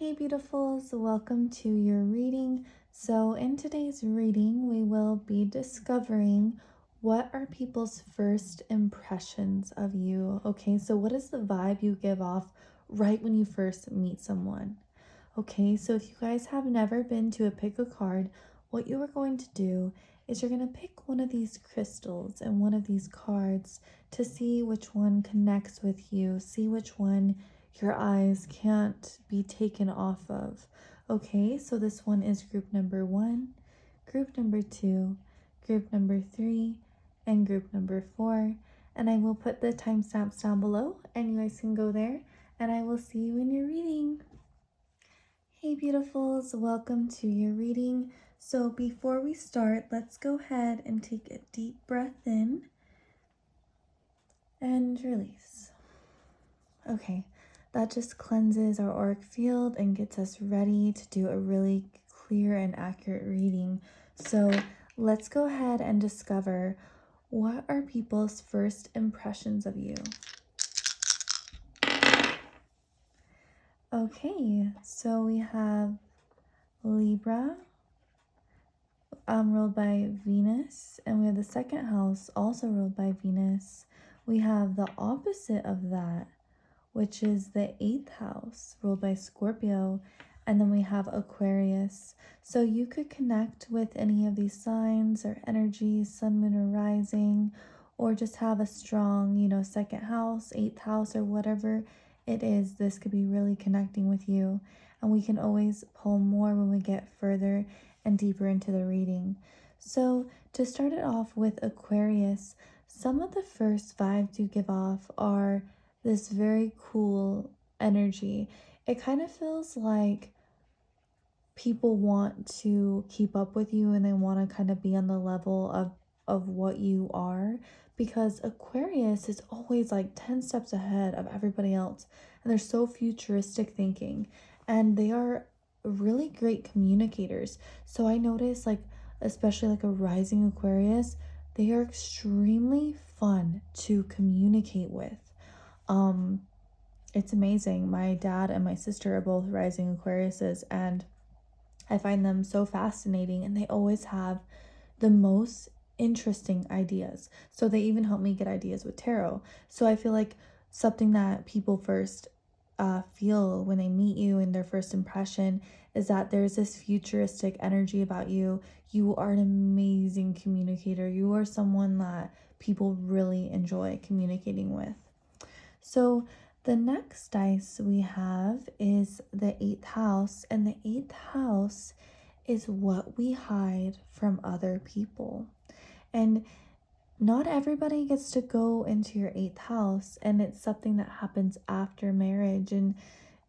Hey beautifuls, welcome to your reading. So in today's reading, we will be discovering what are people's first impressions of you. Okay, so what is the vibe you give off right when you first meet someone? Okay, so if you guys have never been to a pick a card, what you are going to do is you're going to pick one of these crystals and one of these cards to see which one connects with you, see which one your eyes can't be taken off of. Okay, so this one is group number 1, group number 2, group number 3, and group number 4. And I will put the timestamps down below and you guys can go there and I will see you in your reading. Hey beautifuls, welcome to your reading. So before we start, let's go ahead and take a deep breath in and release. Okay, that just cleanses our auric field and gets us ready to do a really clear and accurate reading. So let's go ahead and discover what are people's first impressions of you. Okay, so we have Libra, ruled by Venus, and we have the second house also ruled by Venus. We have the opposite of that, which is the 8th house ruled by Scorpio, and then we have Aquarius. So you could connect with any of these signs or energies, sun, moon, or rising, or just have a strong, second house, 8th house, or whatever it is. This could be really connecting with you, and we can always pull more when we get further and deeper into the reading. So to start it off with Aquarius, some of the first vibes you give off are this very cool energy. It kind of feels like people want to keep up with you and they want to kind of be on the level of what you are, because Aquarius is always like 10 steps ahead of everybody else and they're so futuristic thinking and they are really great communicators. So I notice, like, especially like a rising Aquarius, they are extremely fun to communicate with. It's amazing. My dad and my sister are both rising Aquariuses and I find them so fascinating and they always have the most interesting ideas. So they even help me get ideas with tarot. So I feel like something that people first feel when they meet you in their first impression is that there's this futuristic energy about you. You are an amazing communicator. You are someone that people really enjoy communicating with. So the next dice we have is the 8th house, and the 8th house is what we hide from other people. And not everybody gets to go into your 8th house, and it's something that happens after marriage, and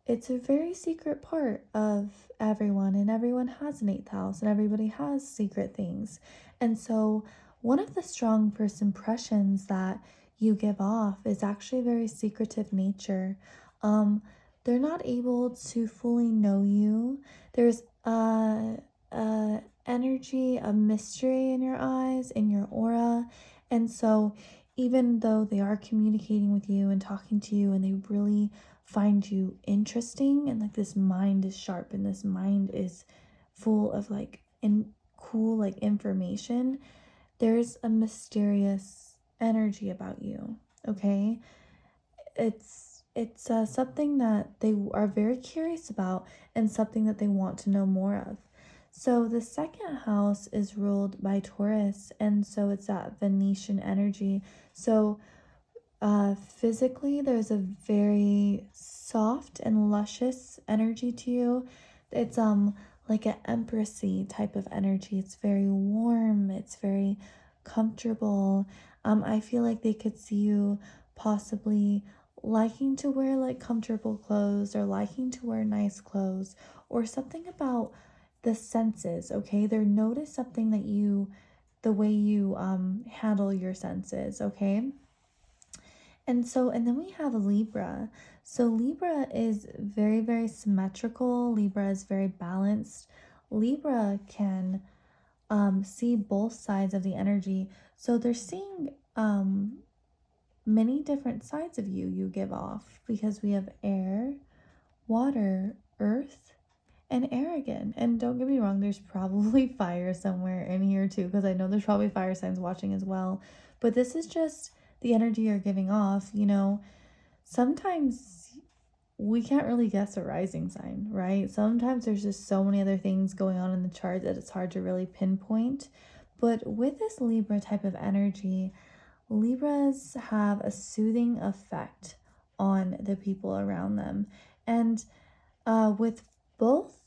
it's a very secret part of everyone, and everyone has an 8th house and everybody has secret things. And so one of the strong first impressions that you give off is actually a very secretive nature. They're not able to fully know you. There's a energy, a mystery in your eyes, in your aura. And so even though they are communicating with you and talking to you and they really find you interesting and like this mind is sharp and this mind is full of like cool like information, there's a mysterious energy about you. Okay, it's something that they are very curious about and something that they want to know more of. So the second house is ruled by Taurus, and so it's that Venetian energy. So physically there's a very soft and luscious energy to you. It's like an empressy type of energy. It's very warm, it's very comfortable. I feel like they could see you possibly liking to wear like comfortable clothes or liking to wear nice clothes or something about the senses. Okay, they notice something that you, the way you handle your senses. Okay. And then we have Libra. So Libra is very, very symmetrical. Libra is very balanced. Libra can see both sides of the energy. So they're seeing many different sides of you give off, because we have air, water, earth, and arrogant. And don't get me wrong, there's probably fire somewhere in here too, because I know there's probably fire signs watching as well. But this is just the energy you're giving off. Sometimes we can't really guess a rising sign, right? Sometimes there's just so many other things going on in the chart that it's hard to really pinpoint. But with this Libra type of energy, Libras have a soothing effect on the people around them. And with both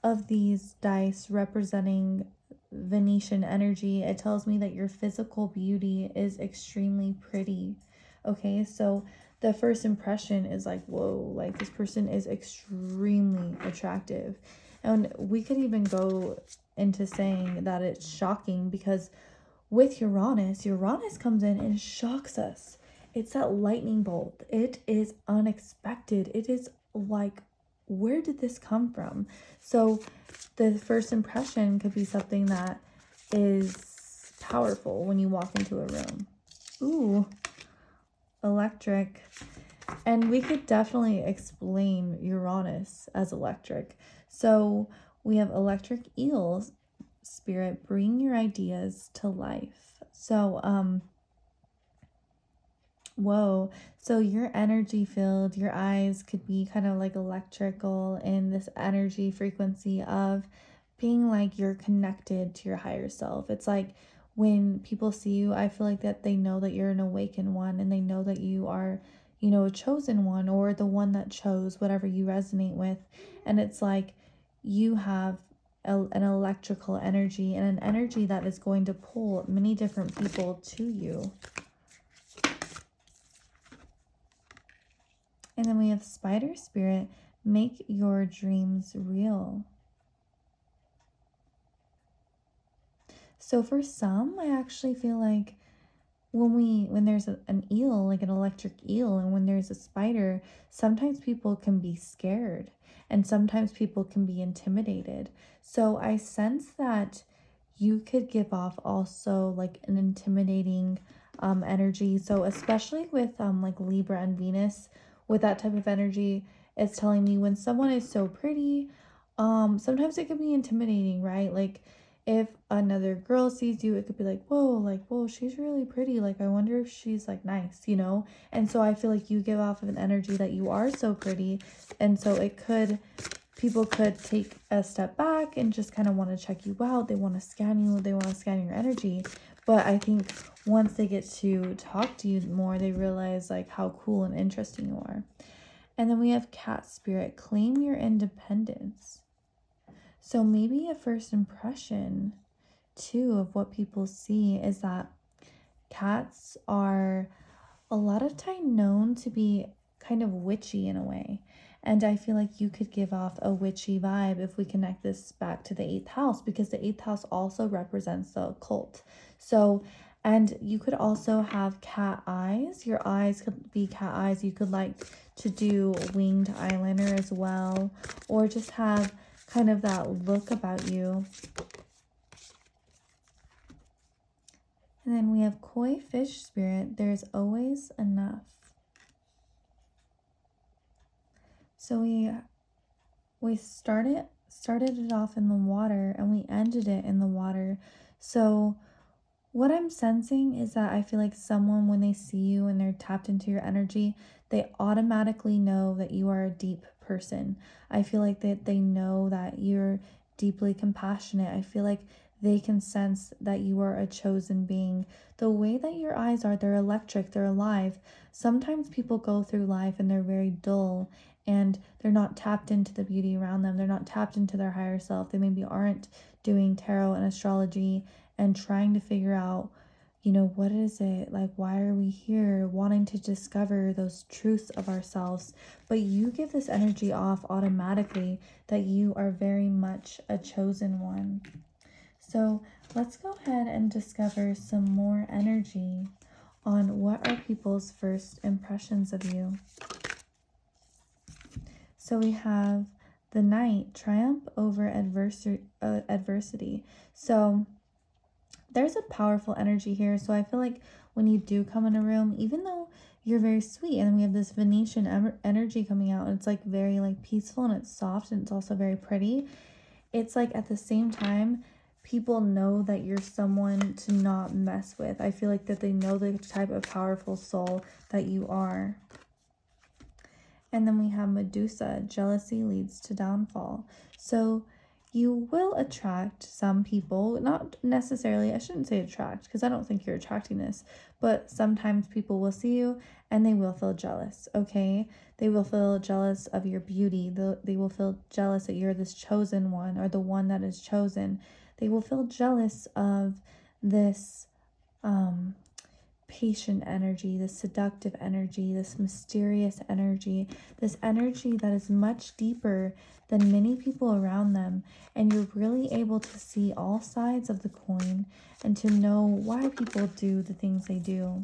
of these dice representing Venetian energy, it tells me that your physical beauty is extremely pretty. Okay, so the first impression is like, whoa, like this person is extremely attractive. And we could even go into saying that it's shocking because with Uranus comes in and shocks us. It's that lightning bolt. It is unexpected. It is like, where did this come from? So the first impression could be something that is powerful when you walk into a room. Ooh, electric. And we could definitely explain Uranus as electric. So we have electric eels, spirit, bring your ideas to life. So, whoa. So your energy field, your eyes could be kind of like electrical in this energy frequency of being like you're connected to your higher self. It's like when people see you, I feel like that they know that you're an awakened one and they know that you are, a chosen one or the one that chose whatever you resonate with. And it's like you have an electrical energy and an energy that is going to pull many different people to you. And then we have spider spirit, make your dreams real. So for some, I actually feel like when there's an eel, like an electric eel, and when there's a spider, sometimes people can be scared and sometimes people can be intimidated. So I sense that you could give off also like an intimidating energy. So especially with like Libra and Venus, with that type of energy, it's telling me when someone is so pretty, sometimes it can be intimidating, right? Like if another girl sees you, it could be like, whoa, she's really pretty. Like, I wonder if she's like nice, And so I feel like you give off of an energy that you are so pretty. And so people could take a step back and just kind of want to check you out. They want to scan you, they want to scan your energy. But I think once they get to talk to you more, they realize like how cool and interesting you are. And then we have cat spirit, claim your independence. So maybe a first impression too of what people see is that cats are a lot of time known to be kind of witchy in a way. And I feel like you could give off a witchy vibe if we connect this back to the 8th house, because the 8th house also represents the occult. So, and you could also have cat eyes. Your eyes could be cat eyes. You could like to do winged eyeliner as well, or just have kind of that look about you. And then we have koi fish spirit, there's always enough. So we started it off in the water and we ended it in the water. So what I'm sensing is that I feel like someone, when they see you and they're tapped into your energy, they automatically know that you are a deep person. I feel like that they know that you're deeply compassionate. I feel like they can sense that you are a chosen being. The way that your eyes are, they're electric, they're alive. Sometimes people go through life and they're very dull and they're not tapped into the beauty around them. They're not tapped into their higher self. They maybe aren't doing tarot and astrology and trying to figure out, what is it? Like, why are we here? Wanting to discover those truths of ourselves. But you give this energy off automatically that you are very much a chosen one. So let's go ahead and discover some more energy on what are people's first impressions of you. So we have the Knight, triumph over adversity. So there's a powerful energy here. So I feel like when you do come in a room, even though you're very sweet. And then we have this Venetian energy coming out, and it's like very like peaceful, and it's soft, and it's also very pretty. It's like at the same time, people know that you're someone to not mess with. I feel like that they know the type of powerful soul that you are. And then we have Medusa, jealousy leads to downfall. So you will attract some people, not necessarily, I shouldn't say attract, because I don't think you're attracting this, but sometimes people will see you and they will feel jealous, okay? They will feel jealous of your beauty. They will feel jealous that you're this chosen one, or the one that is chosen. They will feel jealous of this patient energy, this seductive energy, this mysterious energy, this energy that is much deeper than many people around them. And you're really able to see all sides of the coin and to know why people do the things they do.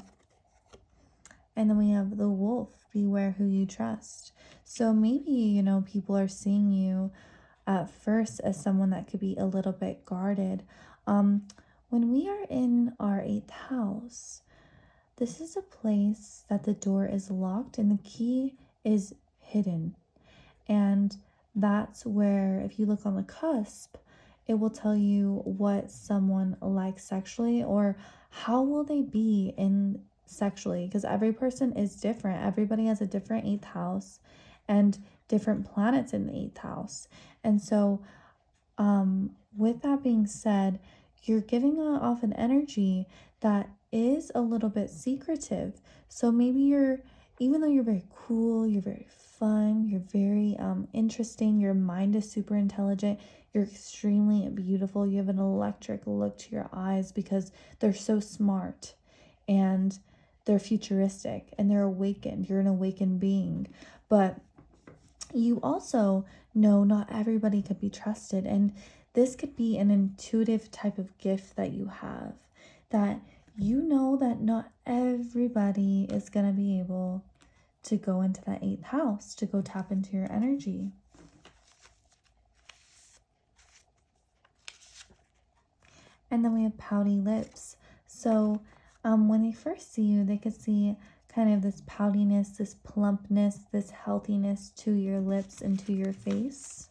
And then we have the wolf, beware who you trust. So maybe, you know, people are seeing you at first as someone that could be a little bit guarded. When we are in our 8th house, this is a place that the door is locked and the key is hidden. And that's where, if you look on the cusp, it will tell you what someone likes sexually, or how will they be in sexually, because every person is different. Everybody has a different 8th house and different planets in the 8th house. And so with that being said, you're giving off an energy that is a little bit secretive. So maybe even though you're very cool, you're very fun, you're very interesting, your mind is super intelligent, you're extremely beautiful, you have an electric look to your eyes because they're so smart and they're futuristic and they're awakened. You're an awakened being. But you also know not everybody could be trusted, and this could be an intuitive type of gift that you have, that you know that not everybody is going to be able to go into that 8th house, to go tap into your energy. And then we have pouty lips. So when they first see you, they could see kind of this poutiness, this plumpness, this healthiness to your lips and to your face.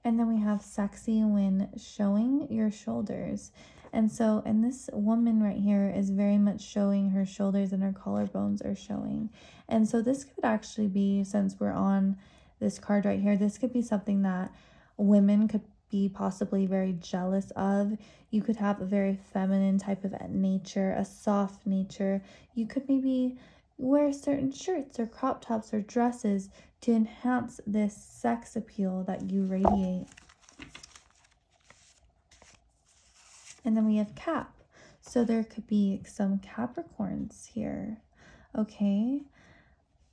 And then we have sexy when showing your shoulders. And this woman right here is very much showing her shoulders, and her collarbones are showing. And so this could actually be, since we're on this card right here, this could be something that women could be possibly very jealous of. You could have a very feminine type of nature, a soft nature. You could maybe wear certain shirts or crop tops or dresses to enhance this sex appeal that you radiate. And then we have Cap. So there could be some Capricorns here. Okay.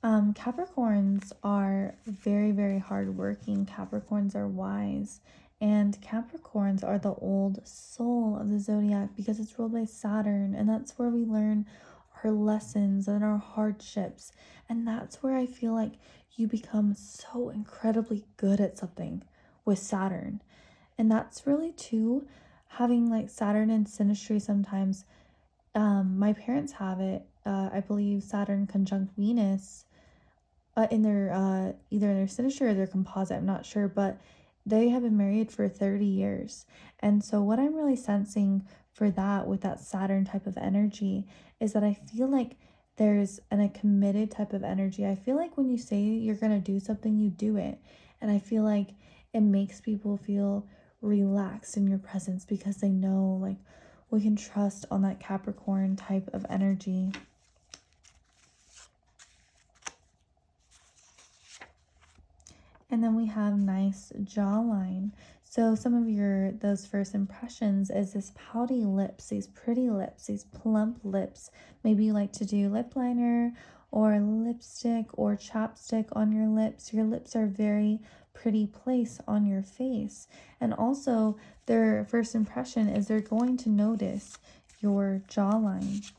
Capricorns are very, very hardworking. Capricorns are wise. And Capricorns are the old soul of the zodiac because it's ruled by Saturn. And that's where we learn our lessons and our hardships. And that's where I feel like you become so incredibly good at something with Saturn. And that's really too, having like Saturn and synastry sometimes. My parents have it. I believe Saturn conjunct Venus in their either in their synastry or their composite, I'm not sure, but they have been married for 30 years. And so what I'm really sensing for that, with that Saturn type of energy, is that I feel like there's a committed type of energy. I feel like when you say you're going to do something, you do it. And I feel like it makes people feel relaxed in your presence because they know, like, we can trust on that Capricorn type of energy. And then we have nice jawline. So some of those first impressions is this pouty lips, these pretty lips, these plump lips. Maybe you like to do lip liner or lipstick or chapstick on your lips. Your lips are very pretty place on your face. And also their first impression is they're going to notice your jawline.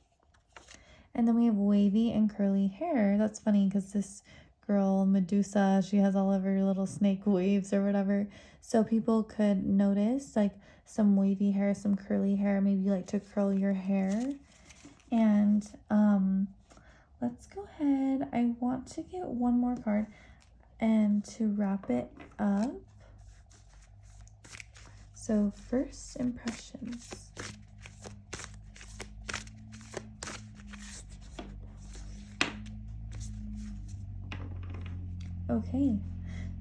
And then we have wavy and curly hair. That's funny because this girl, Medusa, she has all of her little snake waves or whatever. So people could notice like some wavy hair, some curly hair. Maybe you like to curl your hair. And let's go ahead. I want to get one more card and to wrap it up. So first impressions. Okay,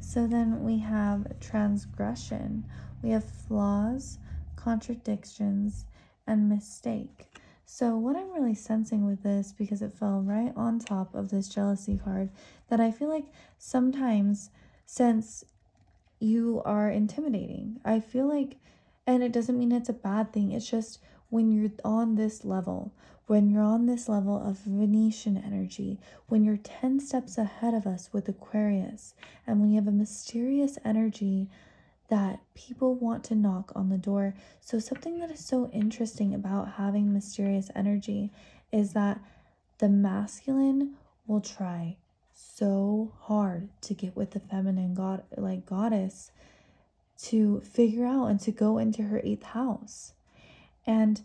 so then we have transgression, we have flaws, contradictions, and mistake. So what I'm really sensing with this, because it fell right on top of this jealousy card, that I feel like sometimes, since you are intimidating, I feel like, and it doesn't mean it's a bad thing, it's just when you're on this level, when you're on this level of Venetian energy, when you're 10 steps ahead of us with Aquarius, and when you have a mysterious energy that people want to knock on the door. So something that is so interesting about having mysterious energy is that the masculine will try so hard to get with the feminine goddess, to figure out and to go into her 8th house. And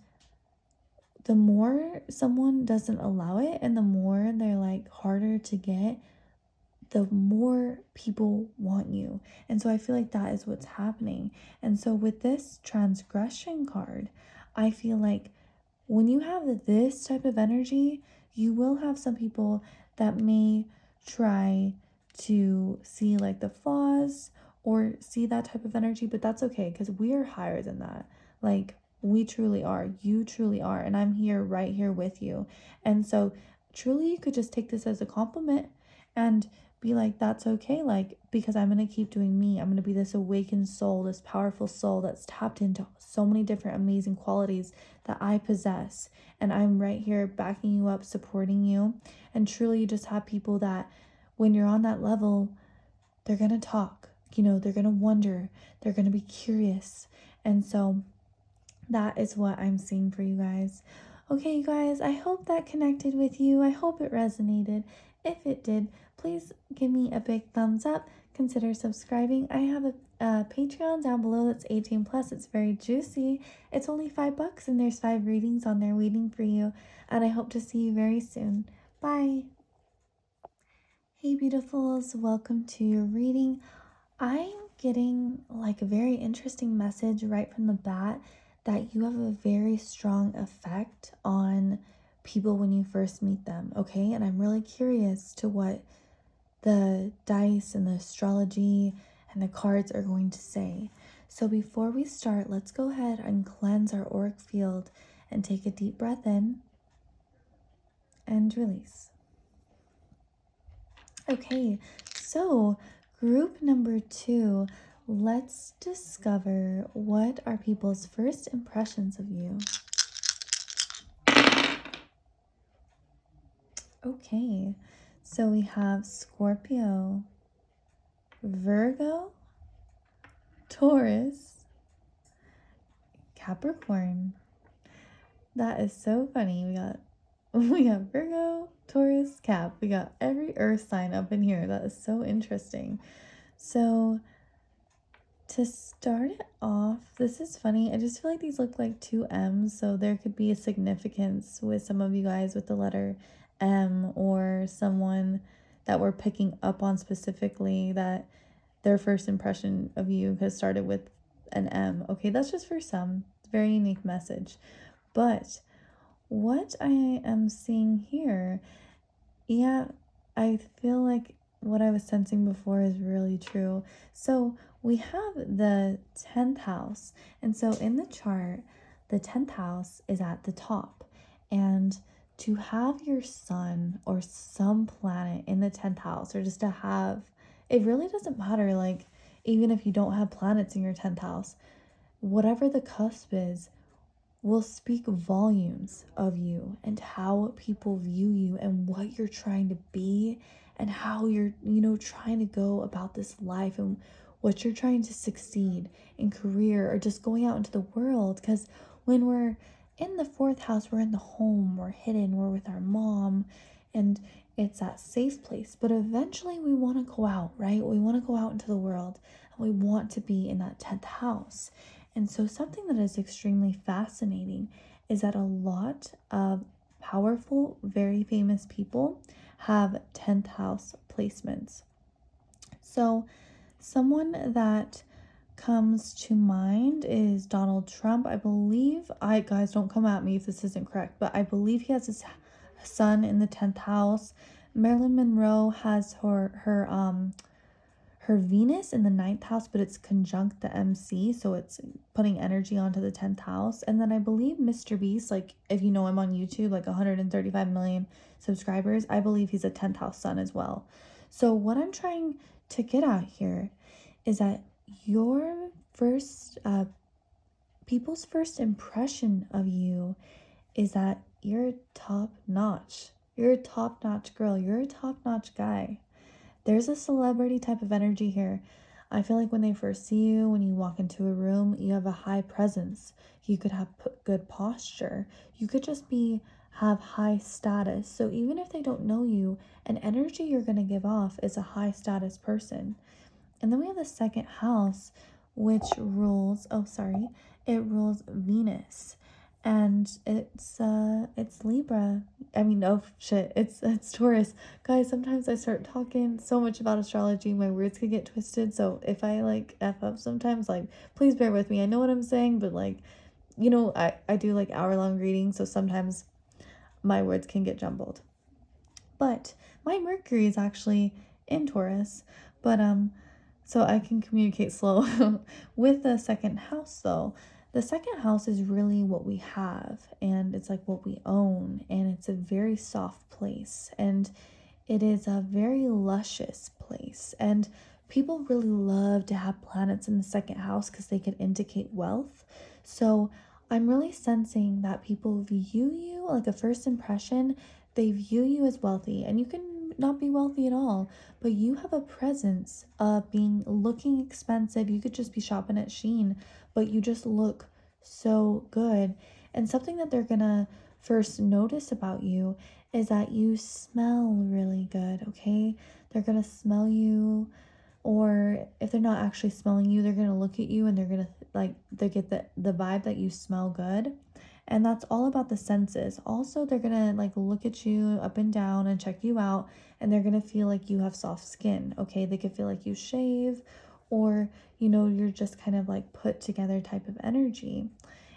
the more someone doesn't allow it and the more they're like harder to get, the more people want you. And so I feel like that is what's happening. And so with this transgression card, I feel like when you have this type of energy, you will have some people that may try to see like the flaws or see that type of energy, but that's okay because we are higher than that. Like, we truly are. You truly are. And I'm here, right here with you. And so truly you could just take this as a compliment and be like, that's okay. Like, because I'm going to keep doing me. I'm going to be this awakened soul, this powerful soul that's tapped into so many different amazing qualities that I possess. And I'm right here backing you up, supporting you. And truly you just have people that when you're on that level, they're going to talk, they're going to wonder, they're going to be curious. And so that is what I'm seeing for you guys. Okay, you guys, I hope that connected with you. I hope it resonated. If it did, please give me a big thumbs up. Consider subscribing. I have a Patreon down below that's 18 plus. It's very juicy. It's only $5 and there's 5 readings on there waiting for you. And I hope to see you very soon. Bye. Hey, beautifuls. Welcome to your reading. I'm getting like a very interesting message right from the bat that you have a very strong effect on people when you first meet them, okay? And I'm really curious to what the dice and the astrology and the cards are going to say. So before we start, let's go ahead and cleanse our auric field and take a deep breath in and release. Okay, so group number 2, let's discover what are people's first impressions of you. Okay, so we have Scorpio, Virgo, Taurus, Capricorn. That is so funny. We got Virgo, Taurus, Cap. We got every earth sign up in here. That is so interesting. So to start it off, this is funny. I just feel like these look like 2 M's, so there could be a significance with some of you guys with the letter M, or someone that we're picking up on specifically that their first impression of you has started with an M. Okay, that's just for some. It's a very unique message. But what I am seeing here, yeah, I feel like what I was sensing before is really true. So we have the 10th house. And so in the chart, the 10th house is at the top. And to have your sun or some planet in the 10th house, or just to have, it really doesn't matter. Like, even if you don't have planets in your 10th house, whatever the cusp is, will speak volumes of you and how people view you and what you're trying to be and how you're, trying to go about this life and what you're trying to succeed in career or just going out into the world. Because when we're in the 4th house, we're in the home, we're hidden, we're with our mom. and it's that safe place. But eventually we want to go out, right? We want to go out into the world, and we want to be in that 10th house. And so something that is extremely fascinating is that a lot of powerful, very famous people have 10th house placements. So someone that comes to mind is Donald Trump. I believe, guys, don't come at me if this isn't correct, but I believe he has his sun in the 10th house. Marilyn Monroe has her Venus in the 9th house, but it's conjunct the MC, so it's putting energy onto the 10th house. And then I believe Mr. Beast, like if you know him on YouTube, like 135 million subscribers, I believe he's a 10th house sun as well. So what I'm trying to get at here is that your first people's first impression of you is that you're top notch. You're a top notch girl. You're a top notch guy. There's a celebrity type of energy here. I feel like when they first see you, when you walk into a room, you have a high presence. You could have good posture. You could just have high status. So even if they don't know you, an energy you're going to give off is a high status person. And then we have the 2nd house, which rules, it rules Venus. And it's Libra. I mean, oh shit, it's Taurus. Guys, sometimes I start talking so much about astrology, my words could get twisted. So if I like F up sometimes, like, please bear with me. I know what I'm saying, but like, I do like hour-long readings, so sometimes my words can get jumbled. But my Mercury is actually in Taurus, but so I can communicate slow. With the 2nd house though, the 2nd house is really what we have, and it's like what we own, and it's a very soft place, and it is a very luscious place, and people really love to have planets in the 2nd house because they could indicate wealth. So I'm really sensing that people view you like a first impression. They view you as wealthy, and you can not be wealthy at all, but you have a presence of looking expensive. You could just be shopping at Shein, but you just look so good. And something that they're gonna first notice about you is that you smell really good, okay? They're gonna smell you, or if they're not actually smelling you, they're gonna look at you and they're gonna they get the vibe that you smell good. And that's all about the senses. Also, they're gonna look at you up and down and check you out, and they're gonna feel like you have soft skin, okay? They could feel like you shave, or you're just kind of put together type of energy.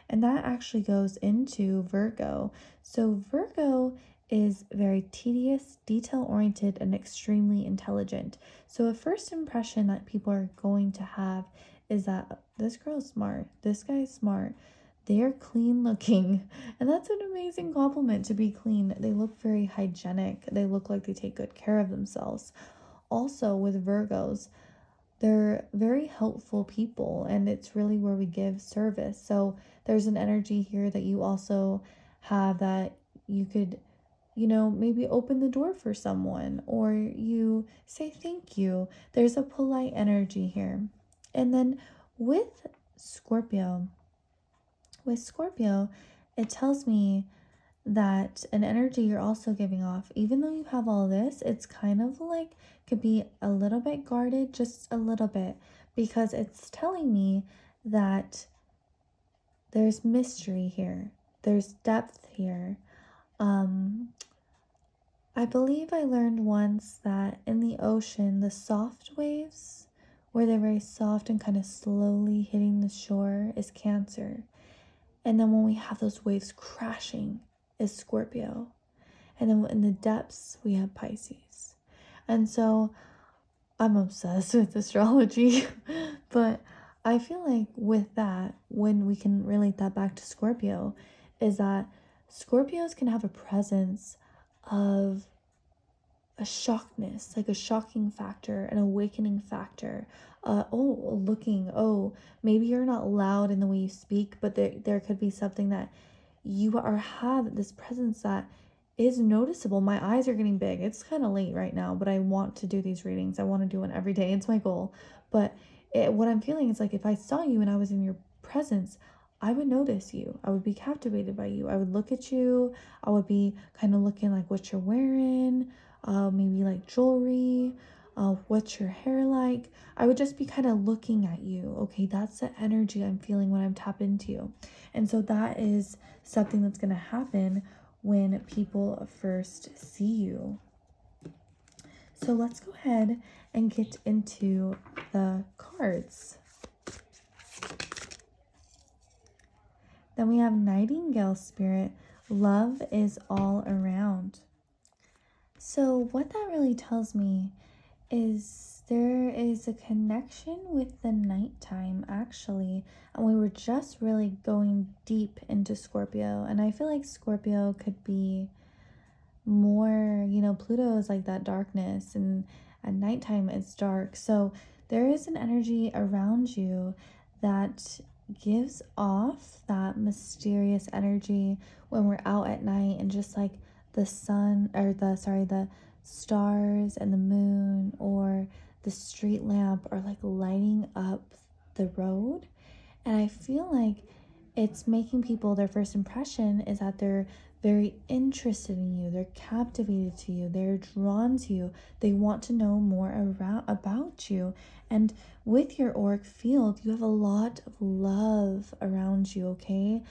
And that actually goes into Virgo. So Virgo is very tedious, detail oriented, and extremely intelligent. So a first impression that people are going to have is that this girl is smart, this guy is smart, they're clean looking. And that's an amazing compliment, to be clean. They look very hygienic. They look like they take good care of themselves. Also, with Virgos, they're very helpful people, and it's really where we give service. So there's an energy here that you also have, that you could, maybe open the door for someone, or you say thank you. There's a polite energy here. And then with Scorpio, it tells me that an energy you're also giving off, even though you have all this, it's kind of could be a little bit guarded, just a little bit, because it's telling me that there's mystery here, there's depth here. I believe I learned once that in the ocean, the soft waves, where they're very soft and kind of slowly hitting the shore, is Cancer. And then when we have those waves crashing is Scorpio. And then in the depths, we have Pisces. And so I'm obsessed with astrology. But I feel like with that, when we can relate that back to Scorpio, is that Scorpios can have a presence of a shockness, like a shocking factor, an awakening factor. Maybe you're not loud in the way you speak, but there could be something that you have this presence that is noticeable. My eyes are getting big. It's kind of late right now, but I want to do these readings. I want to do one every day. It's my goal. But what I'm feeling is if I saw you and I was in your presence, I would notice you. I would be captivated by you. I would look at you. I would be kind of looking like what you're wearing, maybe like jewelry, what's your hair like. I would just be kind of looking at you. Okay, that's the energy I'm feeling when I'm tapped into you. And so that is something that's going to happen when people first see you. So let's go ahead and get into the cards. Then we have Nightingale Spirit. Love is all around. So what that really tells me is there is a connection with the nighttime, actually. And we were just really going deep into Scorpio. And I feel like Scorpio could be more, Pluto is like that darkness, and at nighttime it's dark. So there is an energy around you that gives off that mysterious energy when we're out at night, and just like the sun, or the stars and the moon or the street lamp are like lighting up the road. And I feel like it's making people, their first impression is that they're very interested in you, they're captivated to you, they're drawn to you, they want to know more about you. And with your auric field, you have a lot of love around you, okay?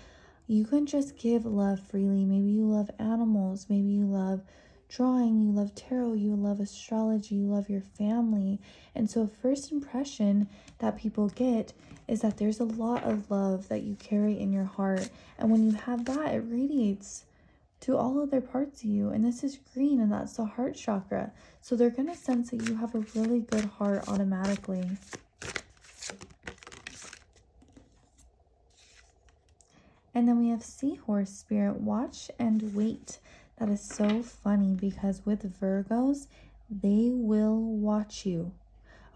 You can just give love freely. Maybe you love animals, maybe you love drawing, you love tarot, you love astrology, you love your family. And so first impression that people get is that there's a lot of love that you carry in your heart. And when you have that, it radiates to all other parts of you. And this is green, and that's the heart chakra. So they're going to sense that you have a really good heart automatically. And then we have Seahorse Spirit. Watch and wait. That is so funny because with Virgos, they will watch you.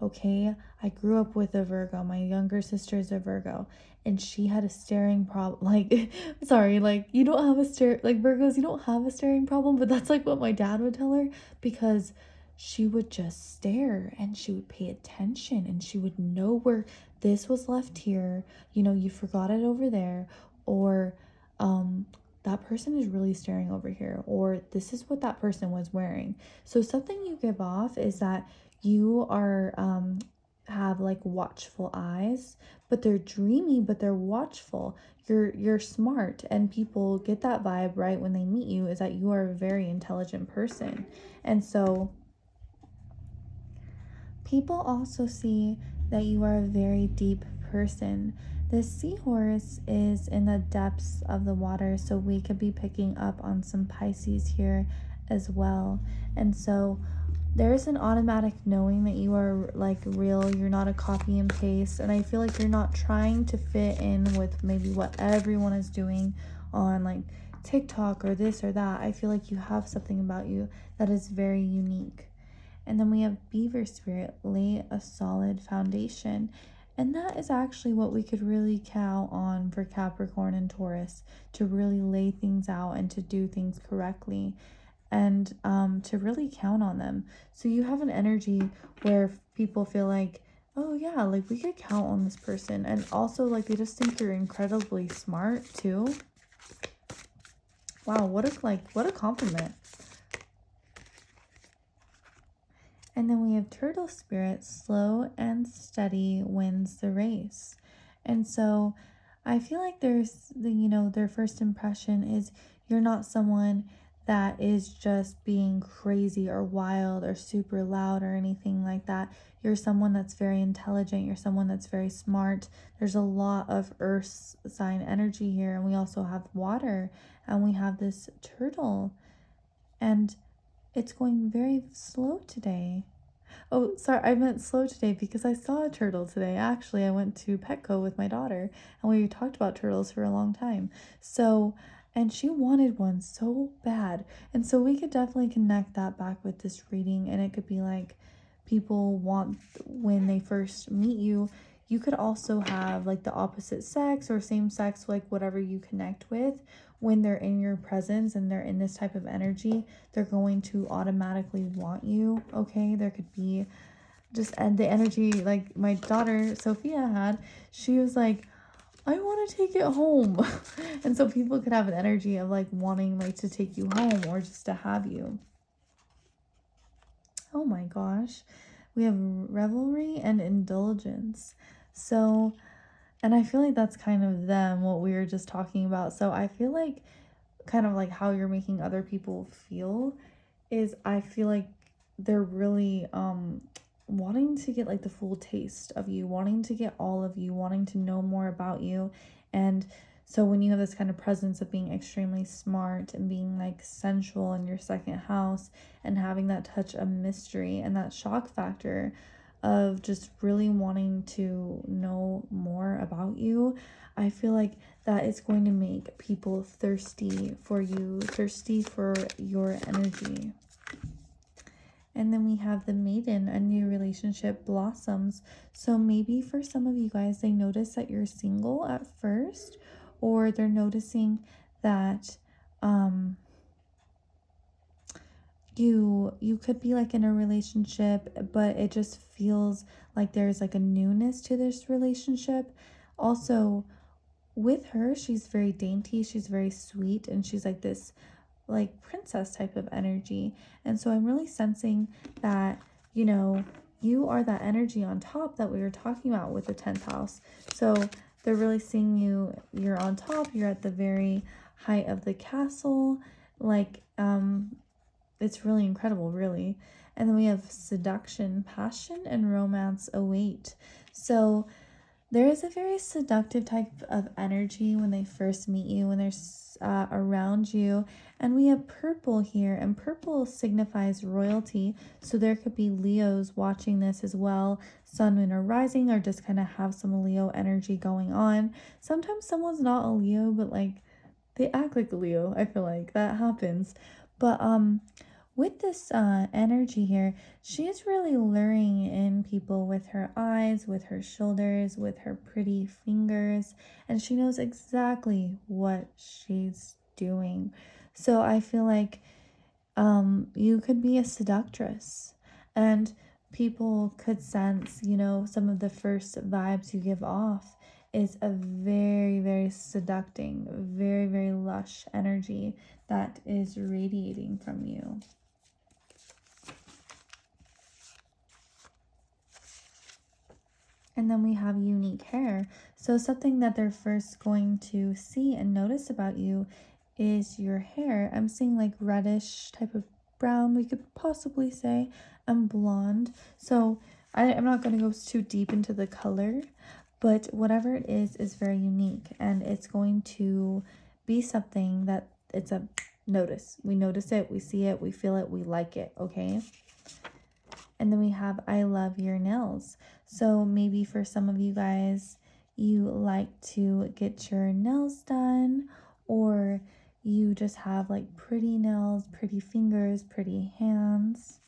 Okay, I grew up with a Virgo. My younger sister is a Virgo, and she had a staring problem. Like, sorry, like you don't have Virgos, you don't have a staring problem, but that's like what my dad would tell her, because she would just stare and she would pay attention and she would know where this was left here. You forgot it over there, or that person is really staring over here, or this is what that person was wearing. So something you give off is that you are have like watchful eyes, but they're dreamy, but they're watchful. You're smart, and people get that vibe right when they meet you, is that you are a very intelligent person. And so people also see that you are a very deep person. This seahorse is in the depths of the water, so we could be picking up on some Pisces here as well. And so there's an automatic knowing that you are like real, you're not a copy and paste. And I feel like you're not trying to fit in with maybe what everyone is doing on like TikTok or this or that. I feel like you have something about you that is very unique. And then we have Beaver Spirit. Lay a solid foundation. And that is actually what we could really count on for Capricorn and Taurus, to really lay things out and to do things correctly, and to really count on them. So you have an energy where people feel like, oh yeah, like we could count on this person. And also like they just think you're incredibly smart too. Wow, what a compliment. And then we have Turtle Spirit. Slow and steady wins the race. And so I feel like there's their first impression is you're not someone that is just being crazy or wild or super loud or anything like that. You're someone that's very intelligent. You're someone that's very smart. There's a lot of earth sign energy here. And we also have water, and we have this turtle. And it's going very slow today. Oh, sorry, I meant slow today because I saw a turtle today. Actually, I went to Petco with my daughter, and we talked about turtles for a long time. So, and she wanted one so bad. And so we could definitely connect that back with this reading. And it could be like people want, when they first meet you, you could also have like the opposite sex or same sex, like whatever you connect with. When they're in your presence and they're in this type of energy, they're going to automatically want you. Okay, there could be just, and the energy like my daughter Sophia had, she was like, I want to take it home. And so people could have an energy of like wanting like to take you home or just to have you. Oh my gosh. We have revelry and indulgence. So, and I feel like that's kind of them, what we were just talking about. So I feel like kind of like how you're making other people feel is I feel like they're really wanting to get like the full taste of you, wanting to get all of you, wanting to know more about you. And so when you have this kind of presence of being extremely smart and being like sensual in your second house and having that touch of mystery and that shock factor of just really wanting to know more about you, I feel like that is going to make people thirsty for you, thirsty for your energy. And then we have the maiden, a new relationship blossoms. So maybe for some of you guys, they notice that you're single at first, or they're noticing that you could be like in a relationship, but it just feels like there's like a newness to this relationship. Also, with her, she's very dainty, she's very sweet, and she's like this like princess type of energy. And so I'm really sensing that, you know, you are that energy on top that we were talking about with the 10th house. So they're really seeing you, you're on top, you're at the very height of the castle. Like, it's really incredible, really. And then we have seduction, passion, and romance await. So there is a very seductive type of energy when they first meet you, when they're around you. And we have purple here, and purple signifies royalty. So there could be Leos watching this as well, sun, moon, or rising, or just kind of have some Leo energy going on. Sometimes someone's not a Leo, but like they act like a Leo. I feel like that happens. But with this energy here, she is really luring in people with her eyes, with her shoulders, with her pretty fingers, and she knows exactly what she's doing. So I feel like you could be a seductress, and people could sense, you know, some of the first vibes you give off is a very, very seducting, very, very lush energy that is radiating from you. And then we have unique hair. So something that they're first going to see and notice about you is your hair. I'm seeing like reddish type of brown, we could possibly say, and blonde. So I'm not going to go too deep into the color, but whatever it is very unique, and it's going to be something that it's a notice. We notice it, we see it, we feel it, we like it, okay? And then we have I love your nails. So maybe for some of you guys, you like to get your nails done, or you just have like pretty nails, pretty fingers, pretty hands.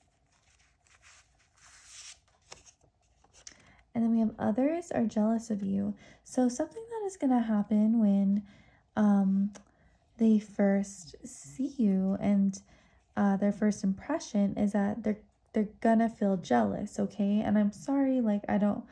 And then we have others are jealous of you. So something that is going to happen when they first see you, and their first impression is that they're gonna feel jealous, okay? And I'm sorry, like I don't,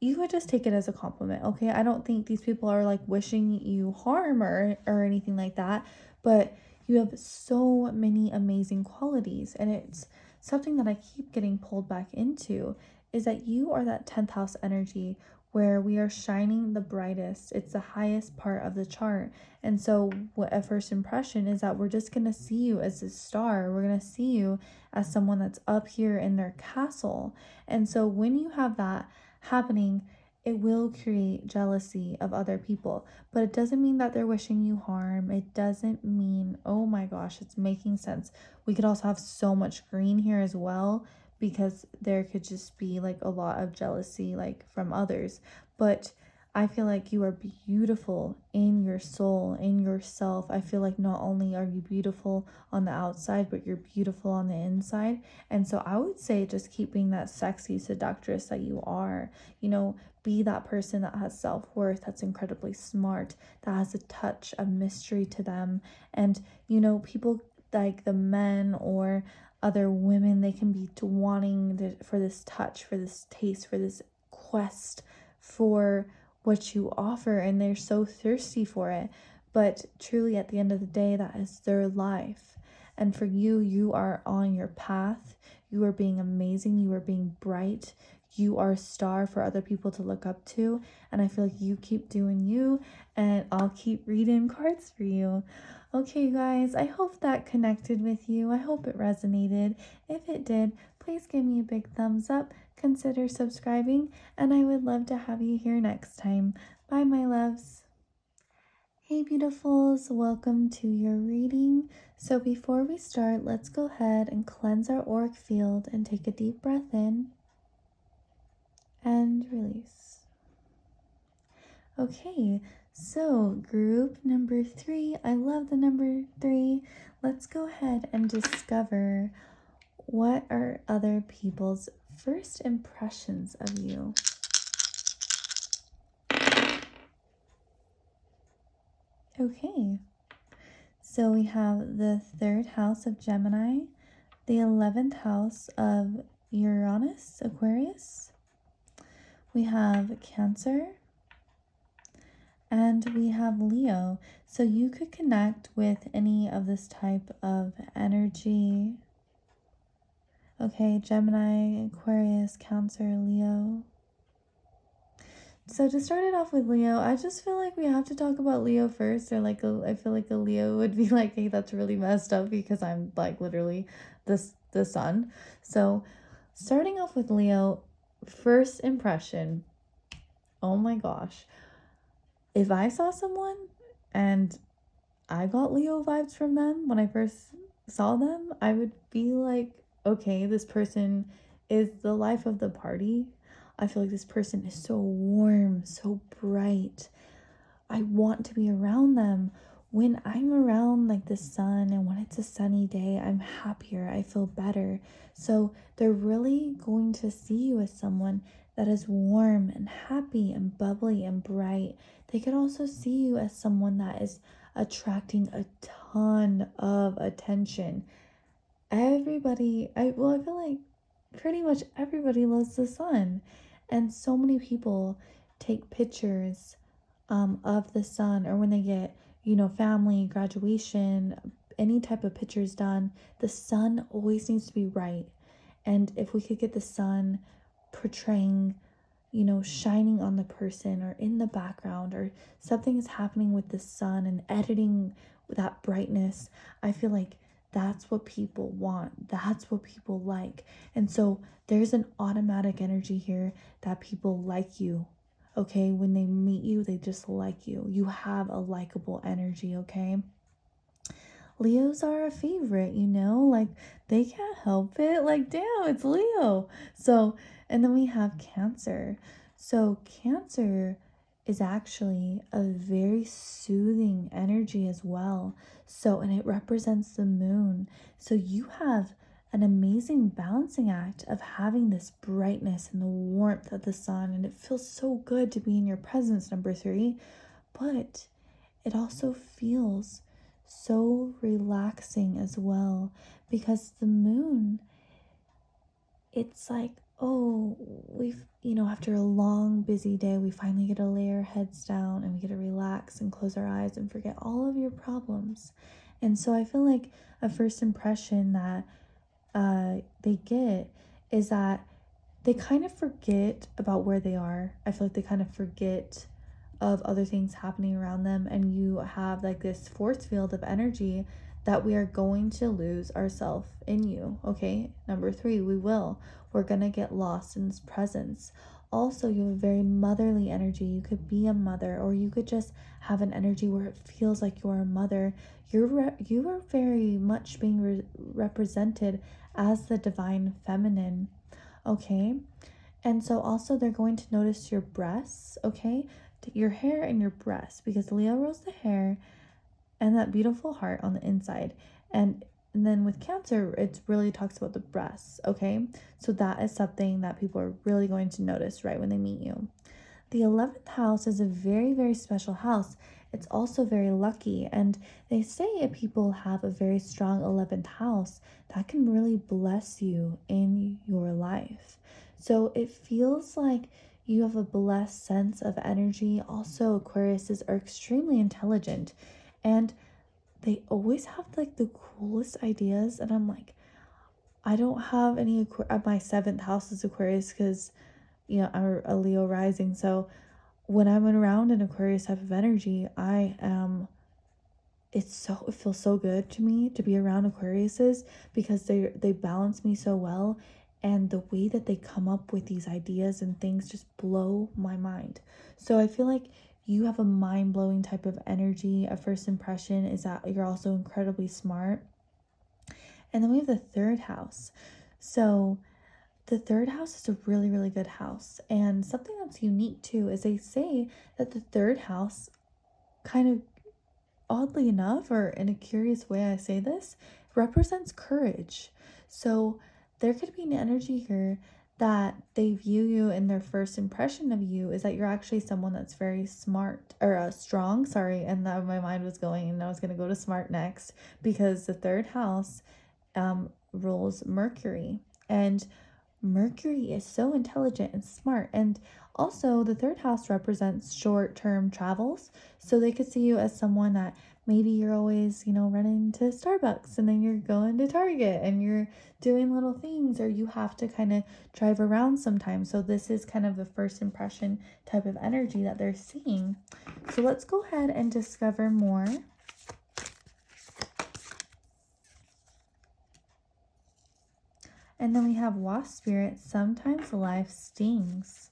you would just take it as a compliment, okay? I don't think these people are like wishing you harm or anything like that, but you have so many amazing qualities, and it's something that I keep getting pulled back into is that you are that 10th house energy where we are shining the brightest. It's the highest part of the chart. And so what a first impression is that we're just going to see you as a star. We're going to see you as someone that's up here in their castle. And so when you have that happening, it will create jealousy of other people, but it doesn't mean that they're wishing you harm. It doesn't mean, oh my gosh, it's making sense. We could also have so much green here as well, because there could just be like a lot of jealousy like from others. But I feel like you are beautiful in your soul, in yourself. I feel like not only are you beautiful on the outside, but you're beautiful on the inside. And so I would say just keep being that sexy seductress that you are. You know, be that person that has self-worth, that's incredibly smart, that has a touch of mystery to them. And, you know, people like the men or other women, they can be wanting for this touch, for this taste, for this quest for what you offer and they're so thirsty for it. But truly, at the end of the day, that is their life. And for you, you are on your path. You are being amazing. You are being bright. You are a star for other people to look up to. And I feel like you keep doing you, and I'll keep reading cards for you. Okay, guys, I hope that connected with you. I hope it resonated. If it did, please give me a big thumbs up. Consider subscribing, and I would love to have you here next time. Bye, my loves. Hey, beautifuls, welcome to your reading. So before we start, let's go ahead and cleanse our auric field and take a deep breath in and release. Okay, so group number 3, I love the number 3. Let's go ahead and discover what are other people's first impressions of you. Okay, so we have the 3rd house of Gemini, the 11th house of Uranus, Aquarius. We have Cancer, and we have Leo. So you could connect with any of this type of energy. Okay, Gemini, Aquarius, Cancer, Leo. So to start it off with Leo, I just feel like we have to talk about Leo first, or like I feel like a Leo would be like, hey, that's really messed up because I'm like literally the sun. So starting off with Leo, first impression, oh my gosh. If I saw someone and I got Leo vibes from them when I first saw them, I would be like, okay, this person is the life of the party. I feel like this person is so warm, so bright. I want to be around them. When I'm around like the sun and when it's a sunny day, I'm happier. I feel better. So they're really going to see you as someone that is warm and happy and bubbly and bright. They could also see you as someone that is attracting a ton of attention. I feel like pretty much everybody loves the sun. And so many people take pictures of the sun, or when they get, family, graduation, any type of pictures done, the sun always needs to be right. And if we could get the sun portraying, shining on the person or in the background, or something is happening with the sun and editing that brightness, I feel like that's what people want. That's what people like. And so there's an automatic energy here that people like you. Okay, when they meet you, they just like you. You have a likable energy, okay? Leos are a favorite, like they can't help it. Like, damn, it's Leo. So, and then we have Cancer. So, Cancer is actually a very soothing energy as well. So, and it represents the moon. So, you have an amazing balancing act of having this brightness and the warmth of the sun, and it feels so good to be in your presence, number 3. But it also feels so relaxing as well, because the moon, it's like, oh, we've, after a long busy day, we finally get to lay our heads down and we get to relax and close our eyes and forget all of your problems. And so I feel like a first impression that they get is that they kind of forget about where they are. I feel like they kind of forget of other things happening around them, and you have like this force field of energy that we are going to lose ourselves in you. Okay, number 3, we're gonna get lost in this presence. Also, you have a very motherly energy. You could be a mother, or you could just have an energy where it feels like you're a mother. You are very much being represented as the divine feminine. Okay, and so also they're going to notice your breasts. Okay, your hair and your breasts, because Leo rules the hair and that beautiful heart on the inside. And then with Cancer, it really talks about the breasts. Okay, so that is something that people are really going to notice right when they meet you. The 11th house is a very, very special house. It's also very lucky, and they say if people have a very strong 11th house, that can really bless you in your life. So it feels like, you have a blessed sense of energy. Also, Aquariuses are extremely intelligent, and they always have like the coolest ideas. And I'm like, I don't have any my seventh house is Aquarius because I'm a Leo rising. So when I'm around an Aquarius type of energy, it feels so good to me to be around Aquariuses because they balance me so well, and the way that they come up with these ideas and things just blow my mind. So I feel like you have a mind-blowing type of energy. A first impression is that you're also incredibly smart. And then we have the third house. So the third house is a really, really good house. And something that's unique too is they say that the third house, kind of oddly enough, or in a curious way I say this, represents courage. So there could be an energy here that they view you, in their first impression of you is that you're actually someone that's very smart or strong, sorry, and that my mind was going and I was going to go to smart next, because the third house rules Mercury, and Mercury is so intelligent and smart. And also, the third house represents short term travels. So they could see you as someone that maybe you're always, running to Starbucks and then you're going to Target and you're doing little things, or you have to kind of drive around sometimes. So, this is kind of the first impression type of energy that they're seeing. So, let's go ahead and discover more. And then we have Wasp Spirit. Sometimes life stings.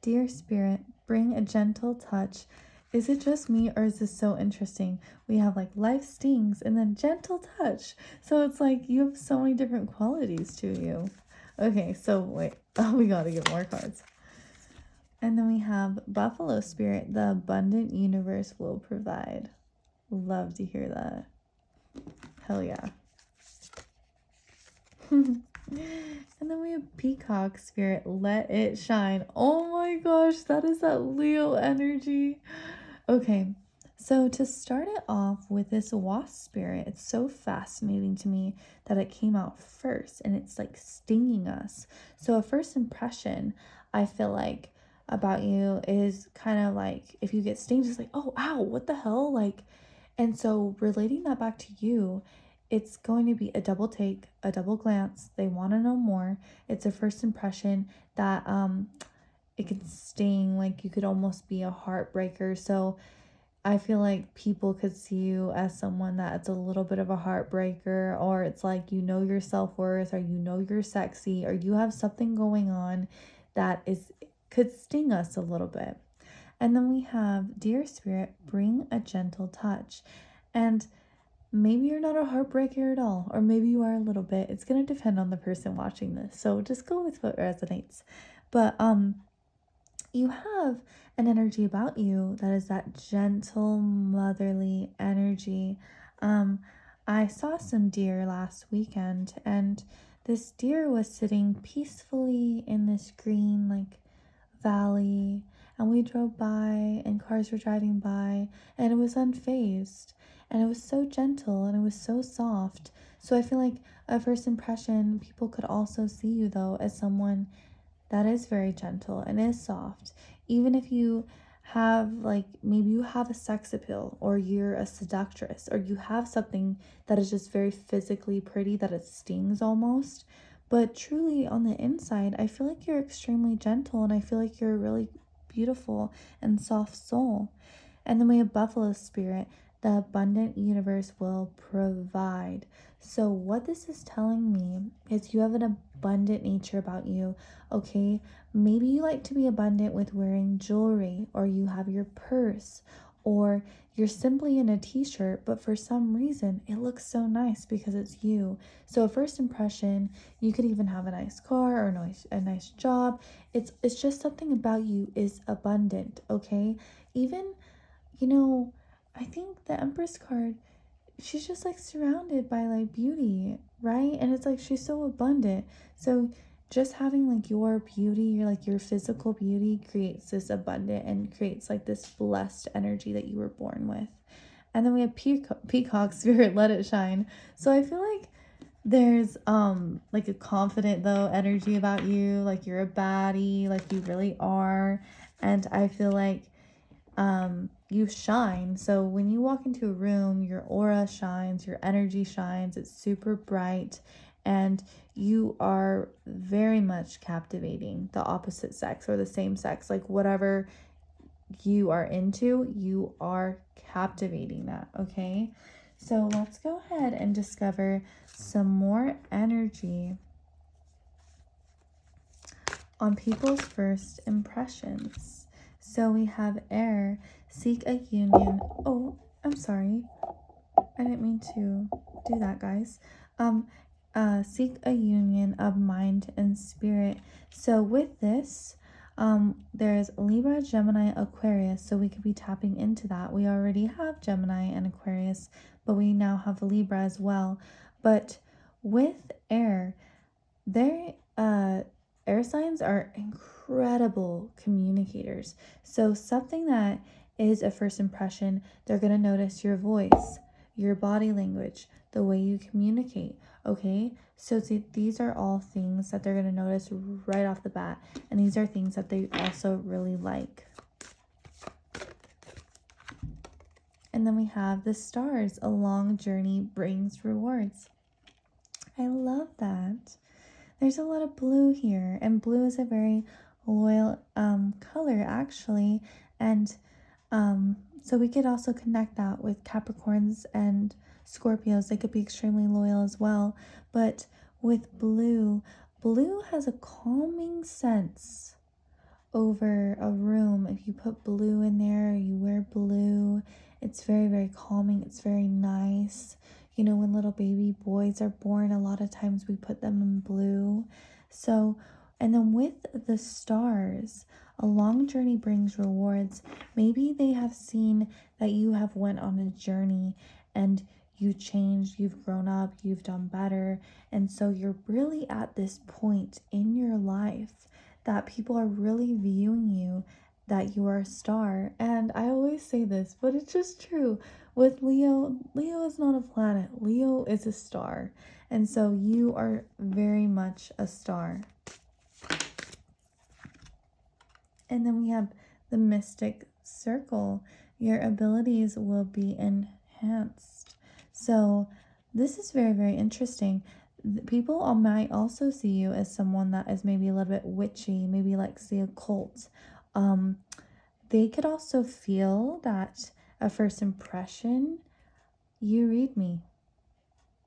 Dear Spirit, bring a gentle touch. Is it just me, or is this so interesting? We have like life stings and then gentle touch. So it's like you have so many different qualities to you. Okay, so wait. Oh, we gotta get more cards. And then we have Buffalo Spirit. The abundant universe will provide. Love to hear that. Hell yeah. And then we have Peacock Spirit. Let it shine. Oh my gosh, that is that Leo energy. Okay, so to start it off with this Wasp Spirit, it's so fascinating to me that it came out first and it's like stinging us. So a first impression, I feel like, about you is kind of like, if you get stinged, it's like, oh, ow, what the hell? Like, and so relating that back to you, it's going to be a double take, a double glance. They want to know more. It's a first impression that it can sting, like you could almost be a heartbreaker. So I feel like people could see you as someone that's a little bit of a heartbreaker, or it's like your self-worth, or you're sexy, or you have something going on that could sting us a little bit. And then we have, Dear Spirit, bring a gentle touch. And maybe you're not a heartbreaker at all, or maybe you are a little bit. It's going to depend on the person watching this. So just go with what resonates. But you have an energy about you that is that gentle, motherly energy. I saw some deer last weekend, and this deer was sitting peacefully in this green, like, valley, and we drove by, and cars were driving by, and it was unfazed, and it was so gentle, and it was so soft. So I feel like at first impression, people could also see you, though, as someone that is very gentle and is soft. Even if you have, like, maybe you have a sex appeal, or you're a seductress, or you have something that is just very physically pretty that it stings almost. But truly on the inside, I feel like you're extremely gentle, and I feel like you're a really beautiful and soft soul. And then we have Buffalo Spirit. The abundant universe will provide. So what this is telling me is you have an abundant nature about you, okay? Maybe you like to be abundant with wearing jewelry, or you have your purse, or you're simply in a t-shirt, but for some reason it looks so nice because it's you. So a first impression, you could even have a nice car or a nice job. It's just something about you is abundant, okay? Even, I think the Empress card, she's just like surrounded by like beauty, right? And it's like she's so abundant. So just having like your beauty, your physical beauty creates this abundant and creates like this blessed energy that you were born with. And then we have peacock spirit, let it shine. So I feel like there's like a confident though energy about you, like you're a baddie, like you really are. And I feel like you shine. So when you walk into a room, your aura shines, your energy shines, it's super bright, and you are very much captivating the opposite sex or the same sex, like whatever you are into, you are captivating that. Okay, so let's go ahead and discover some more energy on people's first impressions. So we have air, seek a union. Oh, I'm sorry. I didn't mean to do that, guys. Seek a union of mind and spirit. So with this, there's Libra, Gemini, Aquarius. So we could be tapping into that. We already have Gemini and Aquarius, but we now have Libra as well. But with air, they air signs are incredible communicators. So something that is a first impression, they're going to notice your voice, your body language, the way you communicate. Okay, so these are all things that they're going to notice right off the bat, and these are things that they also really like. And then we have the stars. A long journey brings rewards. I love that. There's a lot of blue here, and blue is a very loyal color actually, and so we could also connect that with Capricorns and Scorpios. They could be extremely loyal as well. But with blue, blue has a calming sense over a room. If you put blue in there, you wear blue, it's very, very calming. It's very nice. You know, when little baby boys are born, a lot of times we put them in blue. So, and then with the stars, a long journey brings rewards. Maybe they have seen that you have went on a journey and you changed, you've grown up, you've done better. And so you're really at this point in your life that people are really viewing you, that you are a star. And I always say this, but it's just true. With Leo, Leo is not a planet. Leo is a star. And so you are very much a star. And then we have the mystic circle. Your abilities will be enhanced. So this is very, very interesting. People might also see you as someone that is maybe a little bit witchy, maybe likes the occult. They could also feel that a first impression, you read me.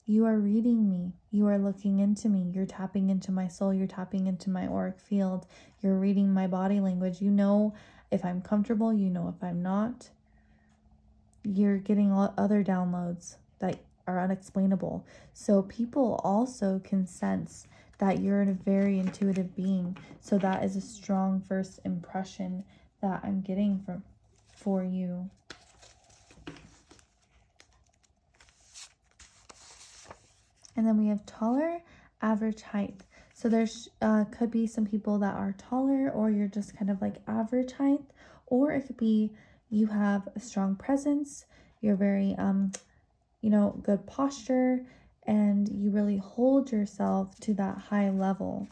You are reading me. You are looking into me. You're tapping into my soul. You're tapping into my auric field. You're reading my body language. You know if I'm comfortable. You know if I'm not. You're getting other downloads that are unexplainable. So people also can sense that you're a very intuitive being. So that is a strong first impression that I'm getting for you. And then we have taller, average height. So there's could be some people that are taller, or you're just kind of like average height, or it could be you have a strong presence, you're very good posture, and you really hold yourself to that high level.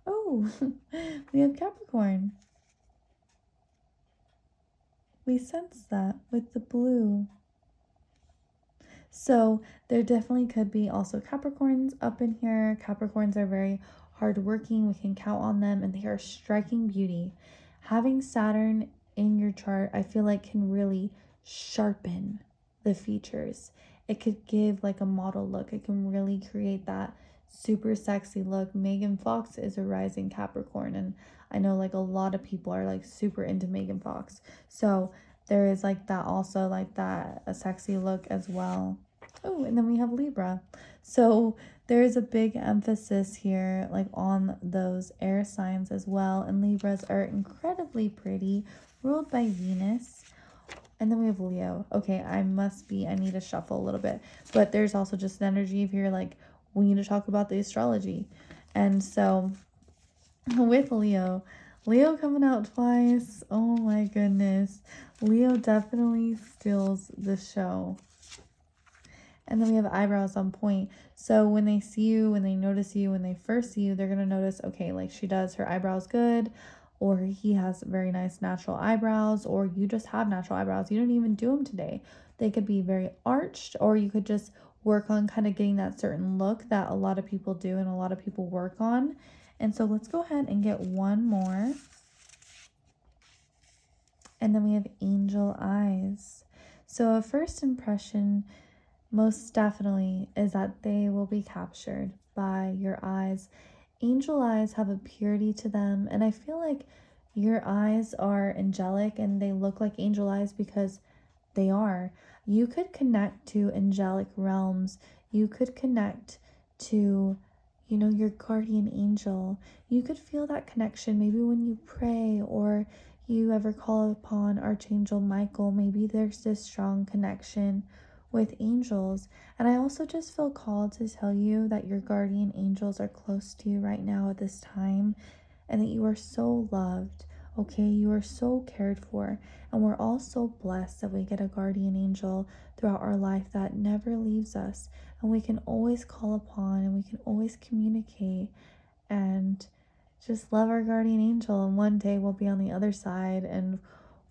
Oh, we have Capricorn. We sense that with the blue. So there definitely could be also Capricorns up in here. Capricorns are very hardworking. We can count on them, and they are striking beauty. Having Saturn in your chart, I feel like, can really sharpen the features. It could give like a model look. It can really create that super sexy look. Megan Fox is a rising Capricorn, and I know like a lot of people are like super into Megan Fox. So there is like that also, like that a sexy look as well. Oh, and then we have Libra. So there is a big emphasis here like on those air signs as well. And Libras are incredibly pretty, ruled by Venus. And then we have Leo. Okay, I need to shuffle a little bit. But there's also just an energy of here, like, we need to talk about the astrology. And so with Leo, Leo coming out twice. Oh my goodness. Leo definitely steals the show. And then we have eyebrows on point. So when they see you, when they notice you, when they first see you, they're going to notice, okay, like she does her eyebrows good, or he has very nice natural eyebrows, or you just have natural eyebrows. You don't even do them today. They could be very arched, or you could just work on kind of getting that certain look that a lot of people do and a lot of people work on. And so let's go ahead and get one more. And then we have angel eyes. So a first impression most definitely is that they will be captured by your eyes. Angel eyes have a purity to them, and I feel like your eyes are angelic and they look like angel eyes because they are. You could connect to angelic realms. You could connect to, your guardian angel. You could feel that connection maybe when you pray or you ever call upon Archangel Michael. Maybe there's this strong connection with angels. And I also just feel called to tell you that your guardian angels are close to you right now at this time and that you are so loved. Okay, you are so cared for, and we're all so blessed that we get a guardian angel throughout our life that never leaves us, and we can always call upon and we can always communicate and just love our guardian angel. And one day we'll be on the other side and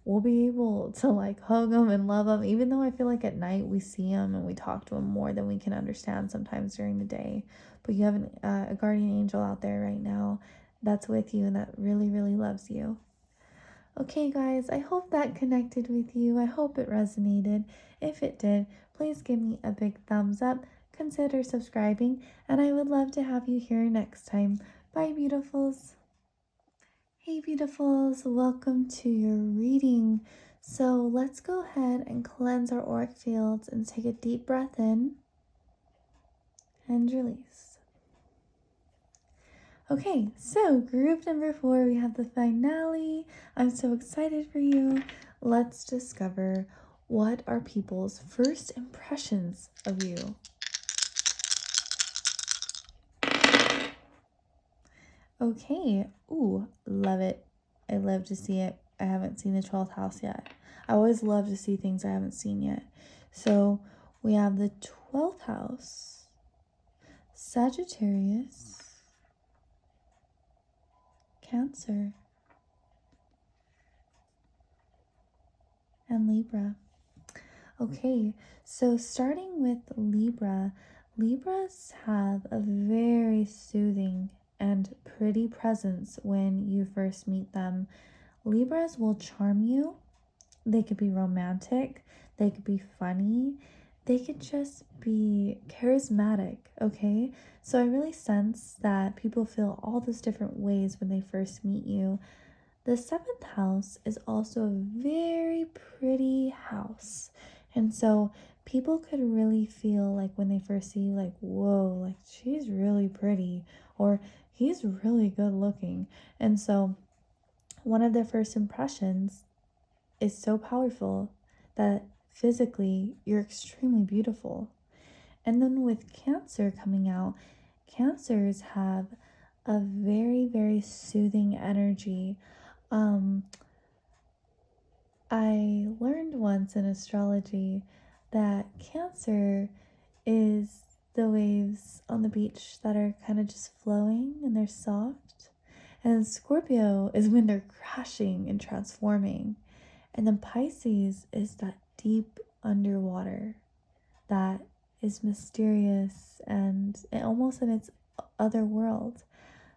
we'll be able to like hug them and love them, even though I feel like at night we see them and we talk to them more than we can understand sometimes during the day. But you have a guardian angel out there right now that's with you and that really, really loves you. Okay, guys, I hope that connected with you. I hope it resonated. If it did, please give me a big thumbs up. Consider subscribing, and I would love to have you here next time. Bye, beautifuls. Hey, beautifuls, welcome to your reading. So let's go ahead and cleanse our auric fields and take a deep breath in and release. Okay, so group number 4, we have the finale. I'm so excited for you. Let's discover what are people's first impressions of you. Okay, ooh, love it. I love to see it. I haven't seen the 12th house yet. I always love to see things I haven't seen yet. So we have the 12th house, Sagittarius, Cancer, and Libra. Okay, so starting with Libra, Libras have a very soothing and pretty presence when you first meet them. Libras will charm you. They could be romantic, they could be funny, they could just be charismatic, okay? So I really sense that people feel all those different ways when they first meet you. The 7th house is also a very pretty house. And so people could really feel like when they first see you, like, whoa, like she's really pretty, or he's really good looking. And so one of their first impressions is so powerful that physically you're extremely beautiful. And then with Cancer coming out, Cancers have a very, very soothing energy. I learned once in astrology that Cancer is the waves on the beach that are kind of just flowing and they're soft. And Scorpio is when they're crashing and transforming. And then Pisces is that deep underwater that is mysterious and almost in its other world.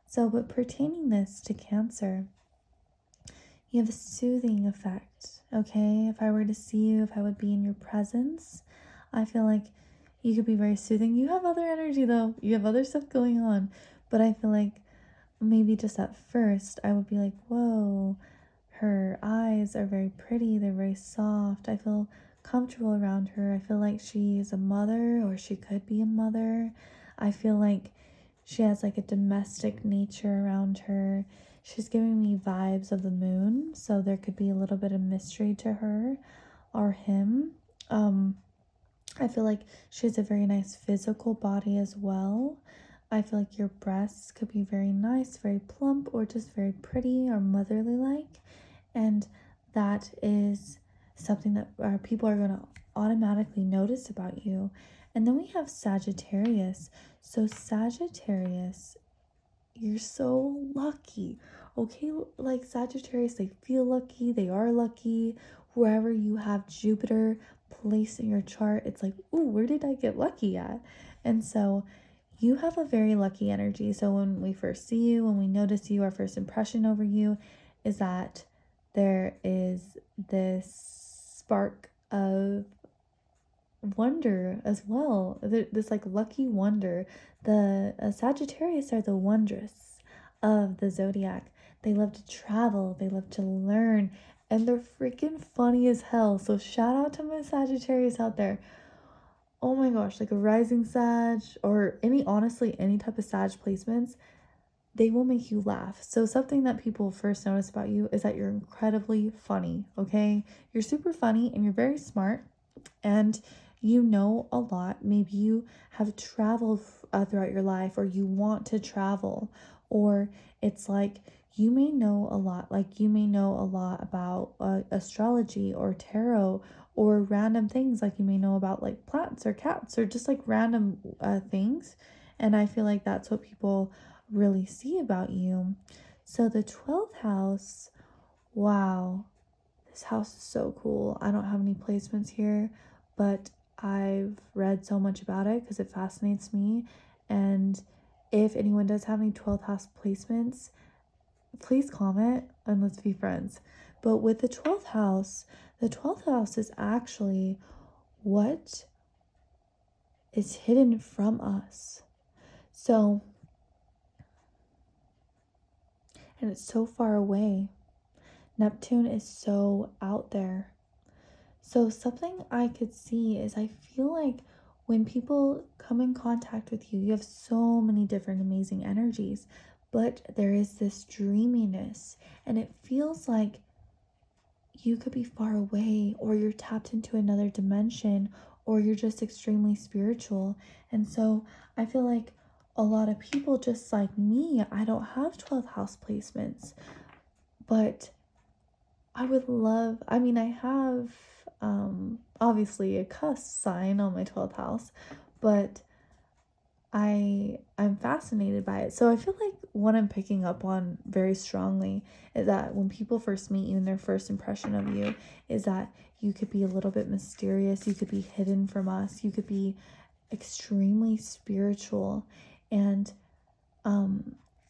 So, but pertaining this to Cancer, you have a soothing effect, okay? If I were to see you, if I would be in your presence, I feel like you could be very soothing. You have other energy though, you have other stuff going on, but I feel like maybe just at first I would be like, whoa, her eyes are very pretty, they're very soft. I feel comfortable around her. I feel like she is a mother, or she could be a mother. I feel like she has like a domestic nature around her. She's giving me vibes of the moon, so there could be a little bit of mystery to her or him. I feel like she has a very nice physical body as well. I feel like your breasts could be very nice, very plump, or just very pretty or motherly like. And that is something that people are going to automatically notice about you. And then we have Sagittarius. So, Sagittarius, you're so lucky. Okay, like Sagittarius, they feel lucky, they are lucky. Wherever you have Jupiter placed in your chart, it's like, ooh, where did I get lucky at? And so you have a very lucky energy. So when we first see you, when we notice you, our first impression over you is that there is this spark of wonder as well. This like lucky wonder. The Sagittarius are the wondrous of the zodiac. They love to travel, they love to learn, and they're freaking funny as hell. So shout out to my Sagittarius out there. Oh my gosh, like a rising Sag or honestly any type of Sag placements, they will make you laugh. So something that people first notice about you is that you're incredibly funny, okay? You're super funny and you're very smart and you know a lot. Maybe you have traveled throughout your life, or you want to travel, or it's like you may know a lot. Like you may know a lot about astrology or tarot or random things. Like you may know about like plants or cats or just like random things. And I feel like that's what people really see about you. So the 12th house, wow, this house is so cool. I don't have any placements here, but I've read so much about it because it fascinates me. And if anyone does have any 12th house placements, please comment and let's be friends. But with the 12th house is actually what is hidden from us. So, and it's so far away. Neptune is so out there. So something I could see is I feel like when people come in contact with you, you have so many different amazing energies, but there is this dreaminess, and it feels like you could be far away, or you're tapped into another dimension, or you're just extremely spiritual. And so I feel like a lot of people, just like me, I don't have 12th house placements, but I would love, I mean, I have obviously a cusp sign on my 12th house, but I'm fascinated by it. So I feel like what I'm picking up on very strongly is that when people first meet you and their first impression of you is that you could be a little bit mysterious, you could be hidden from us, you could be extremely spiritual, and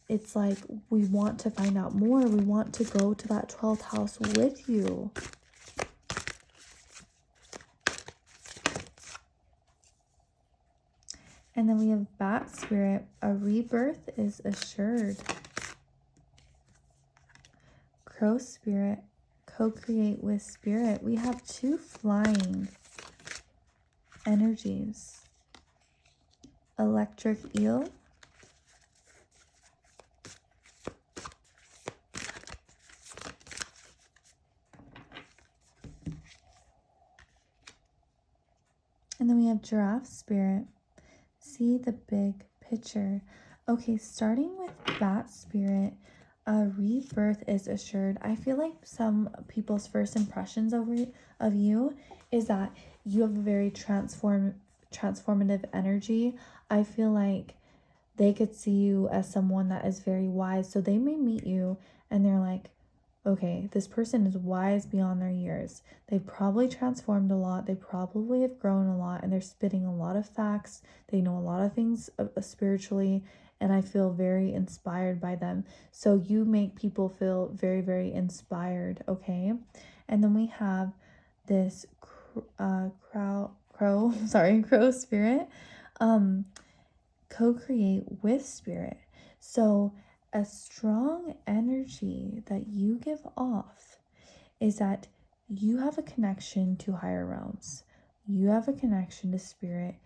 it's like we want to find out more. We want to go to that 12th house with you. And then we have Bat Spirit. A rebirth is assured. Crow Spirit. Co-create with Spirit. We have two flying energies. Electric Eel. And then we have Giraffe Spirit. See the big picture. Okay, starting with Bat Spirit, a rebirth is assured. I feel like some people's first impressions of you is that you have a very transformative energy. I feel like they could see you as someone that is very wise. So they may meet you and they're like, okay, this person is wise beyond their years. They've probably transformed a lot. They probably have grown a lot, and they're spitting a lot of facts. They know a lot of things spiritually, and I feel very inspired by them. So you make people feel very, very inspired, okay? And then we have this crow spirit, co-create with Spirit. So a strong energy that you give off is that you have a connection to higher realms. You have a connection to Spirit.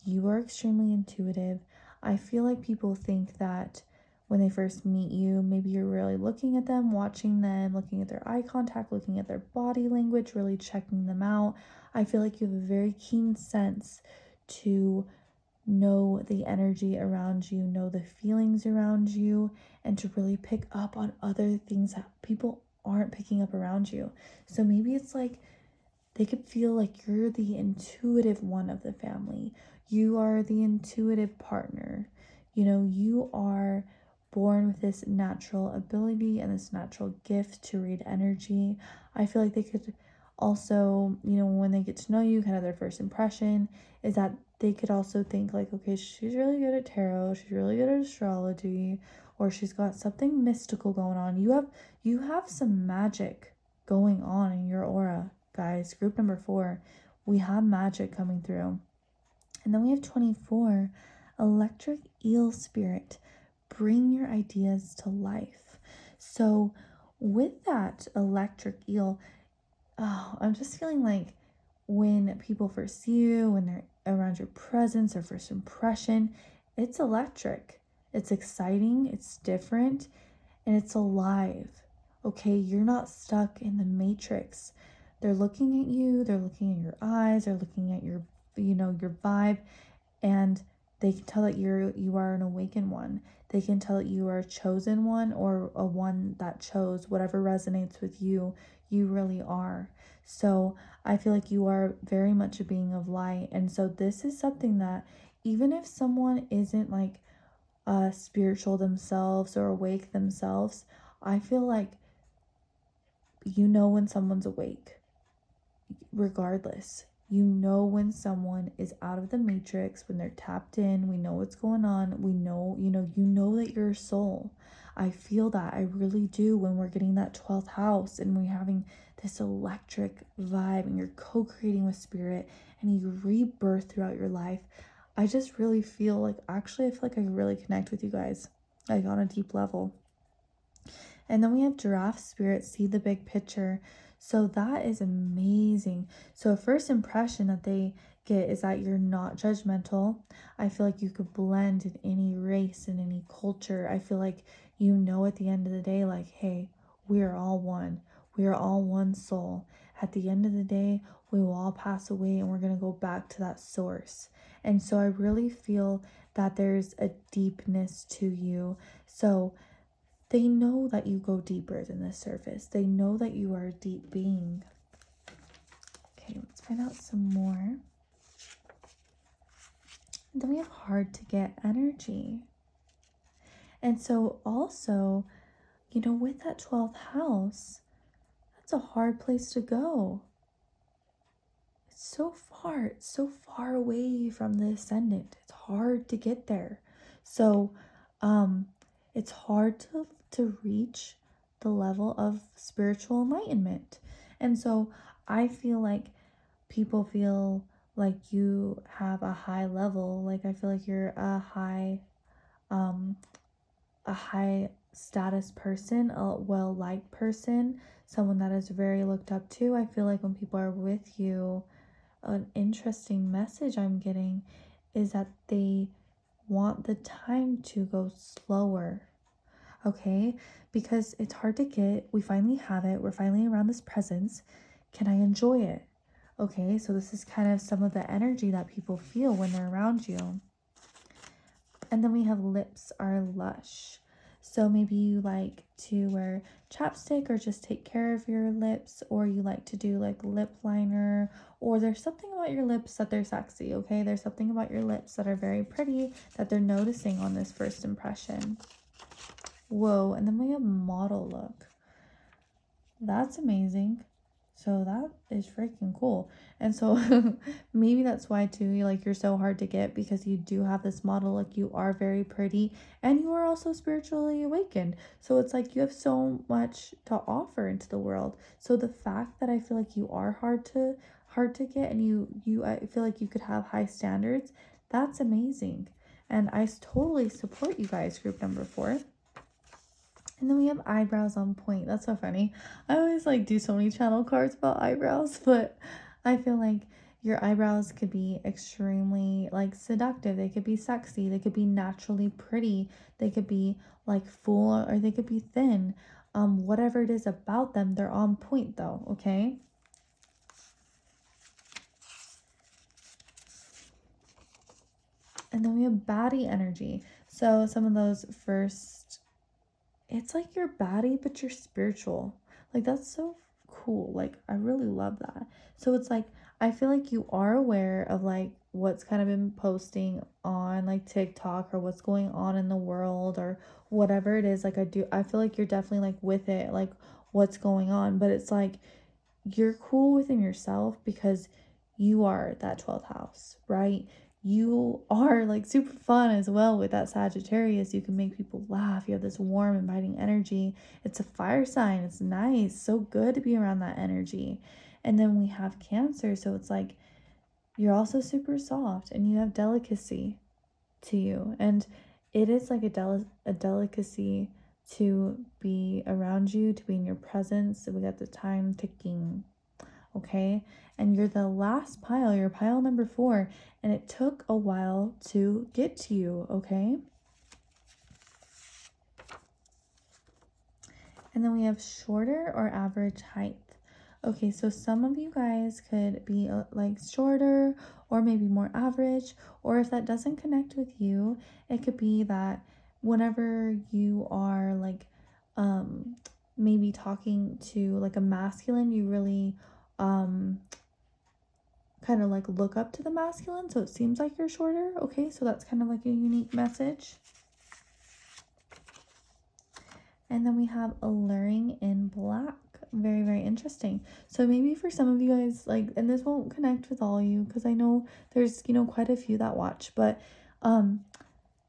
You are extremely intuitive. I feel like people think that when they first meet you, maybe you're really looking at them, watching them, looking at their eye contact, looking at their body language, really checking them out. I feel like you have a very keen sense to know the energy around you, know the feelings around you, and to really pick up on other things that people aren't picking up around you. So maybe it's like they could feel like you're the intuitive one of the family. You are the intuitive partner. You know, you are born with this natural ability and this natural gift to read energy. I feel like they could also, you know, when they get to know you, kind of their first impression is that they could also think like, okay, she's really good at tarot, she's really good at astrology, or she's got something mystical going on. You have some magic going on in your aura, guys. Group number 4, we have magic coming through. And then we have 24, electric eel spirit. Bring your ideas to life. So with that electric eel, I'm just feeling like when people first see you, when they're around your presence or first impression, it's electric. It's exciting, it's different, and it's alive. Okay, you're not stuck in the matrix. They're looking at you, they're looking at your eyes, they're looking at your, you know, your vibe, and they can tell that you are an awakened one. They can tell that you are a chosen one, or a one that chose whatever resonates with you. You really are. So I feel like you are very much a being of light. And so this is something that even if someone isn't like spiritual themselves or awake themselves, I feel like you know when someone's awake, regardless. You know when someone is out of the matrix, when they're tapped in. We know what's going on. We know, you know that you're a soul. I feel that. I really do when we're getting that 12th house and we're having this electric vibe and you're co-creating with spirit and you rebirth throughout your life. I just really feel like, actually, I feel like I really connect with you guys, like on a deep level. And then we have giraffe spirit, see the big picture. So that is amazing. So a first impression that they get is that you're not judgmental. I feel like you could blend in any race and any culture. I feel like you know at the end of the day, like, hey, we are all one. We are all one soul. At the end of the day, we will all pass away and we're going to go back to that source. And so I really feel that there's a deepness to you. So they know that you go deeper than the surface. They know that you are a deep being. Okay, let's find out some more. And then we have hard to get energy. And so also, you know, with that 12th house, that's a hard place to go. It's so far away from the ascendant. It's hard to get there. So, it's hard to reach the level of spiritual enlightenment. And so I feel like people feel like you have a high level. Like I feel like you're a high status person, a well liked person, someone that is very looked up to. I feel like when people are with you, an interesting message I'm getting is that they want the time to go slower. Okay, because it's hard to get. We finally have it. We're finally around this presence. Can I enjoy it? Okay, so this is kind of some of the energy that people feel when they're around you. And then we have lips are lush. So maybe you like to wear chapstick or just take care of your lips, or you like to do like lip liner, or there's something about your lips that they're sexy, okay? There's something about your lips that are very pretty that they're noticing on this first impression. Whoa, and then we have model look. That's amazing. So that is freaking cool. And so maybe that's why too, you're so hard to get, because you do have this model look. You are very pretty and you are also spiritually awakened. So it's like you have so much to offer into the world. So the fact that I feel like you are hard to get, and you I feel like you could have high standards, that's amazing. And I totally support you guys, group number 4. And then we have eyebrows on point. That's so funny. I always do so many channel cards about eyebrows, but I feel like your eyebrows could be extremely seductive. They could be sexy. They could be naturally pretty. They could be full, or they could be thin. Whatever it is about them, they're on point though, okay? And then we have baddie energy. So some of those first, it's like you're baddie, but you're spiritual. Like that's so cool. Like I really love that. So it's like I feel like you are aware of like what's kind of been posting on like TikTok or what's going on in the world or whatever it is. Like I feel like you're definitely like with it, like what's going on. But it's like you're cool within yourself because you are that 12th house, right? You are like super fun as well with that Sagittarius. You can make people laugh. You have this warm, inviting energy. It's a fire sign. It's nice. So good to be around that energy. And then we have Cancer. So it's like you're also super soft and you have delicacy to you. And it is like a delicacy to be around you, to be in your presence. So we got the time ticking, okay? And you're the last pile, you're pile number 4, and it took a while to get to you, okay? And then we have shorter or average height. Okay, so some of you guys could be like shorter or maybe more average, or if that doesn't connect with you, it could be that whenever you are like maybe talking to like a masculine, you really kind of like look up to the masculine, so it seems like you're shorter. Okay, so that's kind of like a unique message. And then we have alluring in black. Very, very interesting. So maybe for some of you guys, like, and this won't connect with all you because I know there's, you know, quite a few that watch, but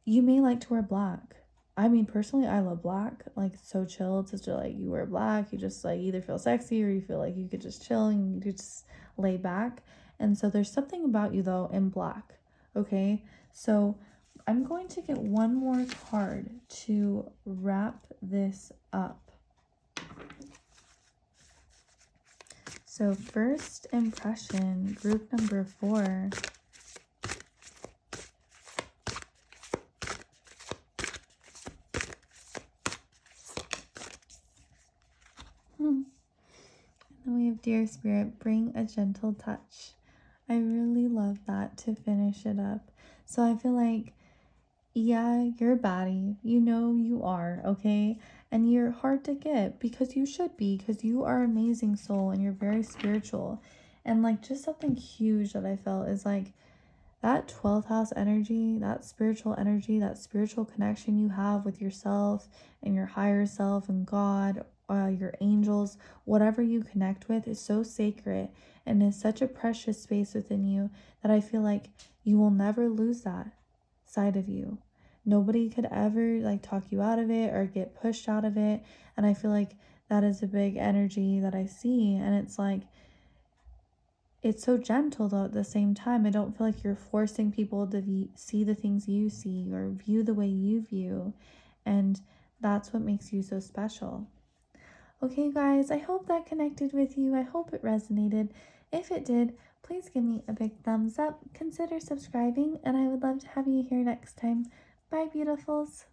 you may like to wear black. I mean, personally, I love black. Like, it's so chill. It's just like you wear black, you just like either feel sexy or you feel like you could just chill and you could just lay back. And so there's something about you though in black. Okay, so I'm going to get one more card to wrap this up. So first impression, group number 4. And then we have Dear Spirit, bring a gentle touch. I really love that to finish it up. So I feel like, yeah, you're a baddie. You know you are, okay? And you're hard to get because you should be, because you are an amazing soul and you're very spiritual. And like just something huge that I felt is like that 12th house energy, that spiritual energy, that spiritual connection you have with yourself and your higher self and God, your angels, whatever you connect with is so sacred and is such a precious space within you that I feel like you will never lose that side of you. Nobody could ever like talk you out of it or get pushed out of it. And I feel like that is a big energy that I see. And it's like, it's so gentle though at the same time. I don't feel like you're forcing people to see the things you see or view the way you view. And that's what makes you so special. Okay, guys, I hope that connected with you. I hope it resonated. If it did, please give me a big thumbs up. Consider subscribing, and I would love to have you here next time. Bye, beautifuls.